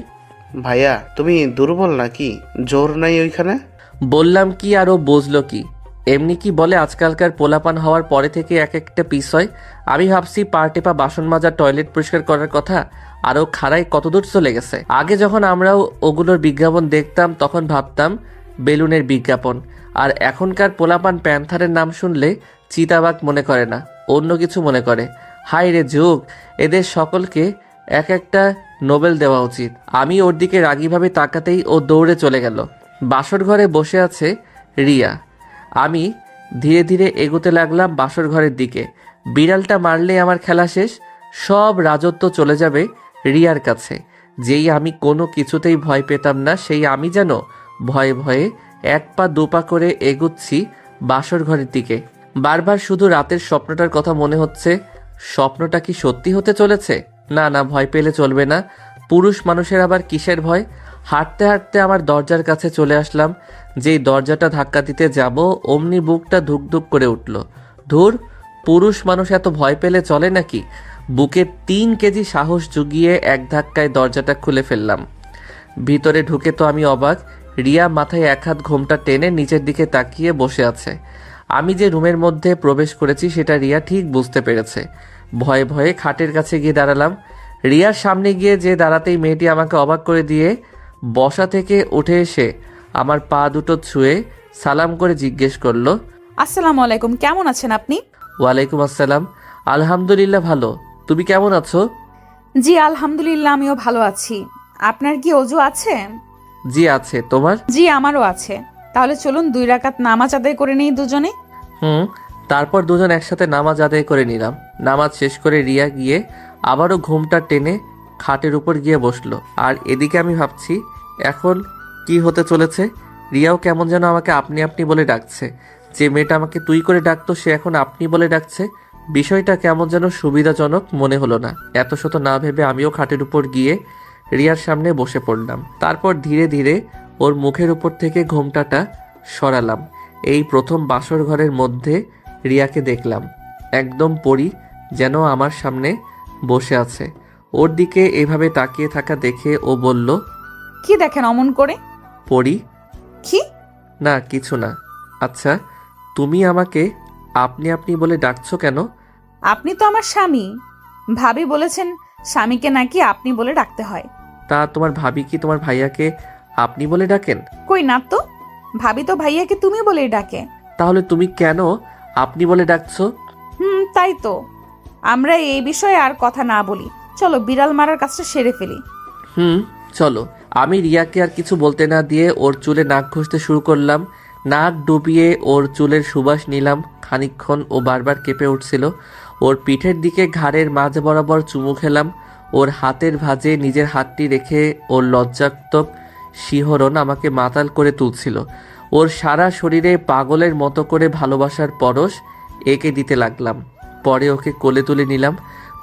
[SPEAKER 11] ভাইয়া তুমি দুর্বল নাকি? জোর নাই ওইখানে?
[SPEAKER 8] বললাম কি আর ও বুঝলো কি? এমনি কি বলে আজকালকার পোলাপান হওয়ার পরে থেকে এক একটা পিস হয়। আমি ভাবছি পা টেপা বাসন মাজা টয়লেট পরিষ্কার করার কথা, আর ও খাড়ায় কতদূর চলে গেছে। আগে যখন আমরাও ওগুলোর বিজ্ঞাপন দেখতাম তখন ভাবতাম বেলুনের বিজ্ঞাপন, আর এখনকার পোলাপান প্যান্থারের নাম শুনলে চিতাবাঘ মনে করে না, অন্য কিছু মনে করে। হাই রে যুগ, এদের সকলকে এক একটা নোবেল দেওয়া উচিত। আমি ওর দিকে রাগীভাবে তাকাতেই ও দৌড়ে চলে গেল। বাসর ঘরে বসে আছে রিয়া। আমি ধীরে ধীরে এগোতে লাগলাম বাসর ঘরের দিকে। বিড়ালটা মারলে আমার খেলা শেষ, সব রাজত্ব চলে যাবে রিয়ার কাছে। যেই আমি কোনো কিছুতেই ভয় পেতাম না, সেই আমি যেন ভয়ে ভয়ে 1 পা 2 পা করে এগুচ্ছি বাসর ঘরের দিকে। বারবার শুধু রাতের স্বপ্নটার কথা মনে হচ্ছে। স্বপ্নটা কি সত্যি হতে চলেছে? না না, ভয় পেলে চলবে না। পুরুষ মানুষের আবার কিসের ভয়? হাঁটতে হাঁটতে আমার দরজার কাছে চলে আসলাম। যেই দরজাটা ধাক্কা দিতে যাব অমনি বুকটা ধুকধুক করে উঠল। ধুর, পুরুষ মানুষ এত ভয় পেলে চলে নাকি? বুকে 3 কেজি সাহস জুগিয়ে এক ধাক্কায় দরজাটা খুলে ফেললাম। ভিতরে ঢুকে তো আমি অবাক। রিয়া মাথায় 1 হাত ঘোমটা টেনে নিচের দিকে তাকিয়ে বসে আছে। আমি যে রুমের মধ্যে প্রবেশ করেছি সেটা রিয়া ঠিক বুঝতে পেরেছে। ভয়ে ভয়ে খাটের কাছে গিয়ে দাঁড়ালাম। রিয়ার সামনে গিয়ে যে দাঁড়াতেই মেয়েটি আমাকে অবাক করে দিয়ে বসা থেকে উঠে এসে আমার পা দুটো ছুঁয়ে সালাম করে জিজ্ঞেস করলো,
[SPEAKER 2] আসসালামু আলাইকুম, কেমন আছেন আপনি?
[SPEAKER 8] ওয়ালাইকুম আসসালাম, আলহামদুলিল্লাহ ভালো। তুমি কেমন আছো?
[SPEAKER 2] জি আলহামদুলিল্লাহ, আমিও ভালো আছি। আপনার কি অজু আছে?
[SPEAKER 8] জি আছে। তোমার?
[SPEAKER 2] জি আমারও আছে। তাহলে চলুন 2 রাকাত নামাজ আদায় করে নিই দুজনে।
[SPEAKER 8] তারপর দুজন একসাথে নামাজ আদায় করে নিলাম। নামাজ শেষ করে রিয়া গিয়ে আবারও ঘুমটা টেনে খাটের উপর গিয়ে বসলো। আর এদিকে আমি ভাবছি এখন কি হতে চলেছে। রিয়াও কেমন যেন আমাকে আপনি আপনি বলে ডাকছে। যে মেয়েটা আমাকে তুই করে ডাকতো সে এখন আপনি বলে ডাকছে। বিষয়টা কেমন যেন সুবিধাজনক মনে হলো না। এত শত না ভেবে আমিও খাটের উপর গিয়ে রিয়ার সামনে বসে পড়লাম। তারপর ধীরে ধীরে ওর মুখের উপর থেকে ঘোমটাটা সরালাম। এই প্রথম বাসর ঘরের মধ্যে রিয়াকে দেখলাম, একদম পরী, যেন আমার সামনে বসে আছে। ওর দিকে এভাবে তাকিয়ে থাকা দেখে ও বলল,
[SPEAKER 2] কি দেখেন অমন করে?
[SPEAKER 8] পরী?
[SPEAKER 2] কি?
[SPEAKER 8] না কিছু না। আচ্ছা, তুমি আমাকে আপনি আপনি বলে ডাকছো কেন?
[SPEAKER 2] আপনি তো আমার স্বামী। ভাবি বলেছেন স্বামীকে নাকি আপনি বলে ডাকতে হয়।
[SPEAKER 8] তা তোমার ভাবি কি তোমার ভাইয়াকে আপনি বলে ডাকেন?
[SPEAKER 2] কই না তো, ভাবি তো ভাইয়াকে তুমি বলেই ডাকে।
[SPEAKER 8] তাহলে তুমি কেন আপনি বলে ডাকছো?
[SPEAKER 2] তাই তো। আমরা এই বিষয়ে আর কথা না বলি, চলো বিড়াল মারার কাজটা সেরে ফেলি।
[SPEAKER 8] চলো। আমি রিয়াকে আর কিছু বলতে না দিয়ে ওর চুলে নাক ঘষতে শুরু করলাম। নাক ডুবিয়ে ওর চুলের সুবাস নিলাম খানিকক্ষণ। ও বারবার কেঁপে উঠছিল। ওর পিঠের দিকে ঘাড়ের মাঝ বরাবর চুমু খেলাম। ওর হাতের ভাঁজে নিজের হাতটি রেখে ওর লজ্জাত্মক শিহরণ আমাকে মাতাল করে তুলছিল। ওর সারা শরীরে পাগলের মতো করে ভালোবাসার পরশ এঁকে দিতে লাগলাম। পরে ওকে কোলে তুলে নিলাম।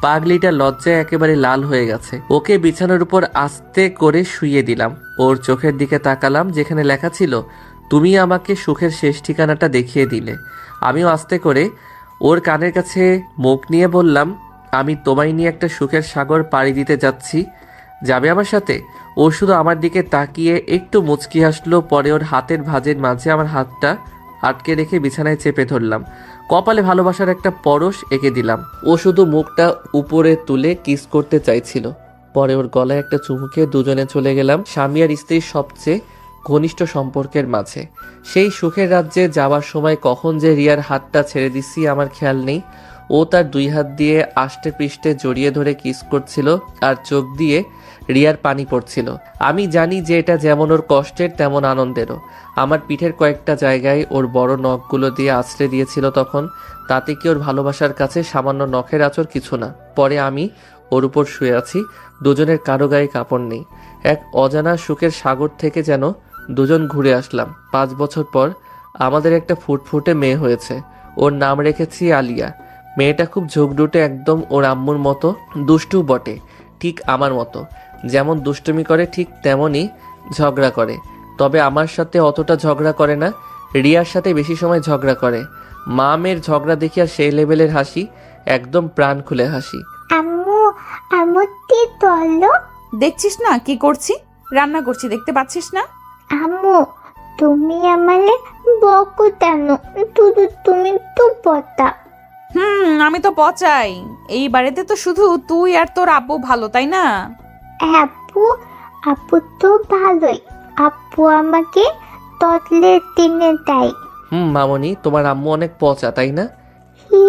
[SPEAKER 8] পাগলিটা লজ্জায় একেবারে লাল হয়ে গেছে। ওকে বিছানার উপর আস্তে করে শুইয়ে দিলাম। ওর চোখের দিকে তাকালাম, যেখানে লেখা ছিল, তুমি আমাকে সুখের শেষ ঠিকানাটা দেখিয়ে দিলে। আমিও আস্তে করে ওর কানের কাছে মুখ নিয়ে বললাম, আমি তোমায় নিয়ে একটা সুখের সাগর পাড়ি দিতে যাচ্ছি, যাবে আমার সাথে? ও শুধু আমার দিকে তাকিয়ে একটু মুচকি হাসলো। পরে ওর হাতের ভাঁজের মাঝে আমার হাতটা আটকে রেখে বিছানায় চেপে ধরলাম। কপালে ভালোবাসার একটা পরশ এঁকে দিলাম। ও শুধু মুখটা উপরে তুলে কিস করতে চাইছিল। পরে ওর গলায় একটা চুমু খেয়ে দুজনে চলে গেলাম। স্বামী আর স্ত্রীর সবচেয়ে ঘনিষ্ঠ সম্পর্কের মাঝে। সেই সুখের রাজ্যে যাওয়ার সময় কখন যে রিয়ার হাতটা ছেড়ে দিছি আমার খেয়াল নেই। ও তার 2 হাত দিয়ে আষ্টে পৃষ্ঠে জড়িয়ে ধরে কিস করছিল আর চোখ দিয়ে রিয়ার পানি পড়ছিল। আমি জানি যে এটা যেমন ওর কষ্টের তেমন আনন্দেরও। আমার পিঠের কয়েকটা জায়গায় ওর বড় নখগুলো দিয়ে আছড়ে দিয়েছিল তখন। তাতে কি ওর ভালোবাসার কাছে সামান্য নখের আঁচড় কিছু না। পরে আমি ওর উপর শুয়ে আছি, দুজনের কারো গায়ে কাপড় নেই। এক অজানা সুখের সাগর থেকে যেন দুজন ঘুরে আসলাম। 5 বছর পর আমাদের একটা ফুটফুটে মেয়ে হয়েছে। ওর নাম রেখেছি আলিয়া। মেয়েটা খুব ঝোঁকডুটে, একদম ওর আম্মুর মতো। দুষ্টু বটে, ঠিক আমার মতো। যেমন দুষ্টুমি করে ঠিক তেমনই ঝগড়া করে। তবে আমার সাথে অতটা ঝগড়া করে না, রিয়ার সাথে বেশি সময় ঝগড়া করে। মা মেয়ের ঝগড়া দেখিয়া সেই লেভেলের হাসি, একদম প্রাণ খুলে হাসি।
[SPEAKER 14] আম্মু আমুতি তোলো।
[SPEAKER 2] দেখছিস না কি করছি? রান্না করছি, দেখতে পাচ্ছিস না?
[SPEAKER 14] আম্মু তুমি আমারে বকো কেন? তুমি তো পতা।
[SPEAKER 2] আমি তো পচাই। এই বাড়িতে তো শুধু তুই আর তোর আব্বু ভালো, তাই না?
[SPEAKER 14] আপু আপু তো ভালোই। আপু আমাকে ততলে দিনে দেয়।
[SPEAKER 8] মামনি, তোমার আম্মু অনেক পচা, তাই না?
[SPEAKER 14] হি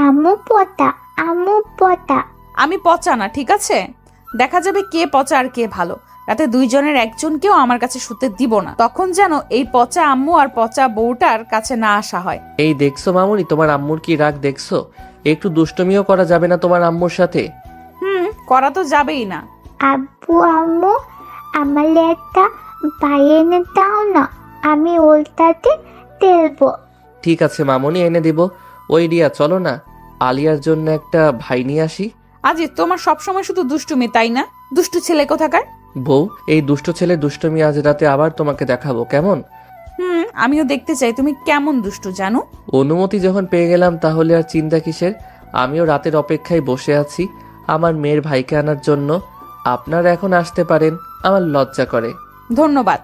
[SPEAKER 14] আম্মু পতা, আম্মু পতা।
[SPEAKER 2] আমি পচা না, ঠিক আছে? দেখা যাবে কে পচা আর কে ভালো। রাতে দুইজনের একজনকেও আমার কাছে শুতে দিব না। তখন যেন এই পচা আম্মু আর পচা বউটার কাছে না আসা হয়।
[SPEAKER 8] এই দেখছো মামনি, তোমার আম্মুর কি রাগ দেখছো? একটু দুষ্টমিও করা যাবে না তোমার আম্মুর সাথে?
[SPEAKER 2] করা তো যাবেই না।
[SPEAKER 14] আব্বু আম্মু আমালে একটা ভাই এনে দাও না, আমি ওলটাতে তেলবো।
[SPEAKER 8] ঠিক আছে মামনি, এনে দিব। ওই রিয়া, চলো না আলিয়ার জন্য একটা ভাই নিয়ে আসি।
[SPEAKER 2] আজি, তোমার সবসময় শুধু দুষ্টুমি, তাই না? দুষ্টু ছেলে কোথাকার।
[SPEAKER 8] বউ, এই দুষ্ট ছেলে দুষ্টমি আজ রাতে আবার তোমাকে দেখাবো, কেমন?
[SPEAKER 2] আমিও দেখতে চাই তুমি কেমন দুষ্টু, জানো?
[SPEAKER 8] অনুমতি যখন পেয়ে গেলাম তাহলে আর চিন্তা কিসের? আমিও রাতের অপেক্ষায় বসে আছি আমার মেয়ের ভাইকে আনার জন্য। আপনারা এখন আসতে পারেন, আমার লজ্জা করে।
[SPEAKER 2] ধন্যবাদ।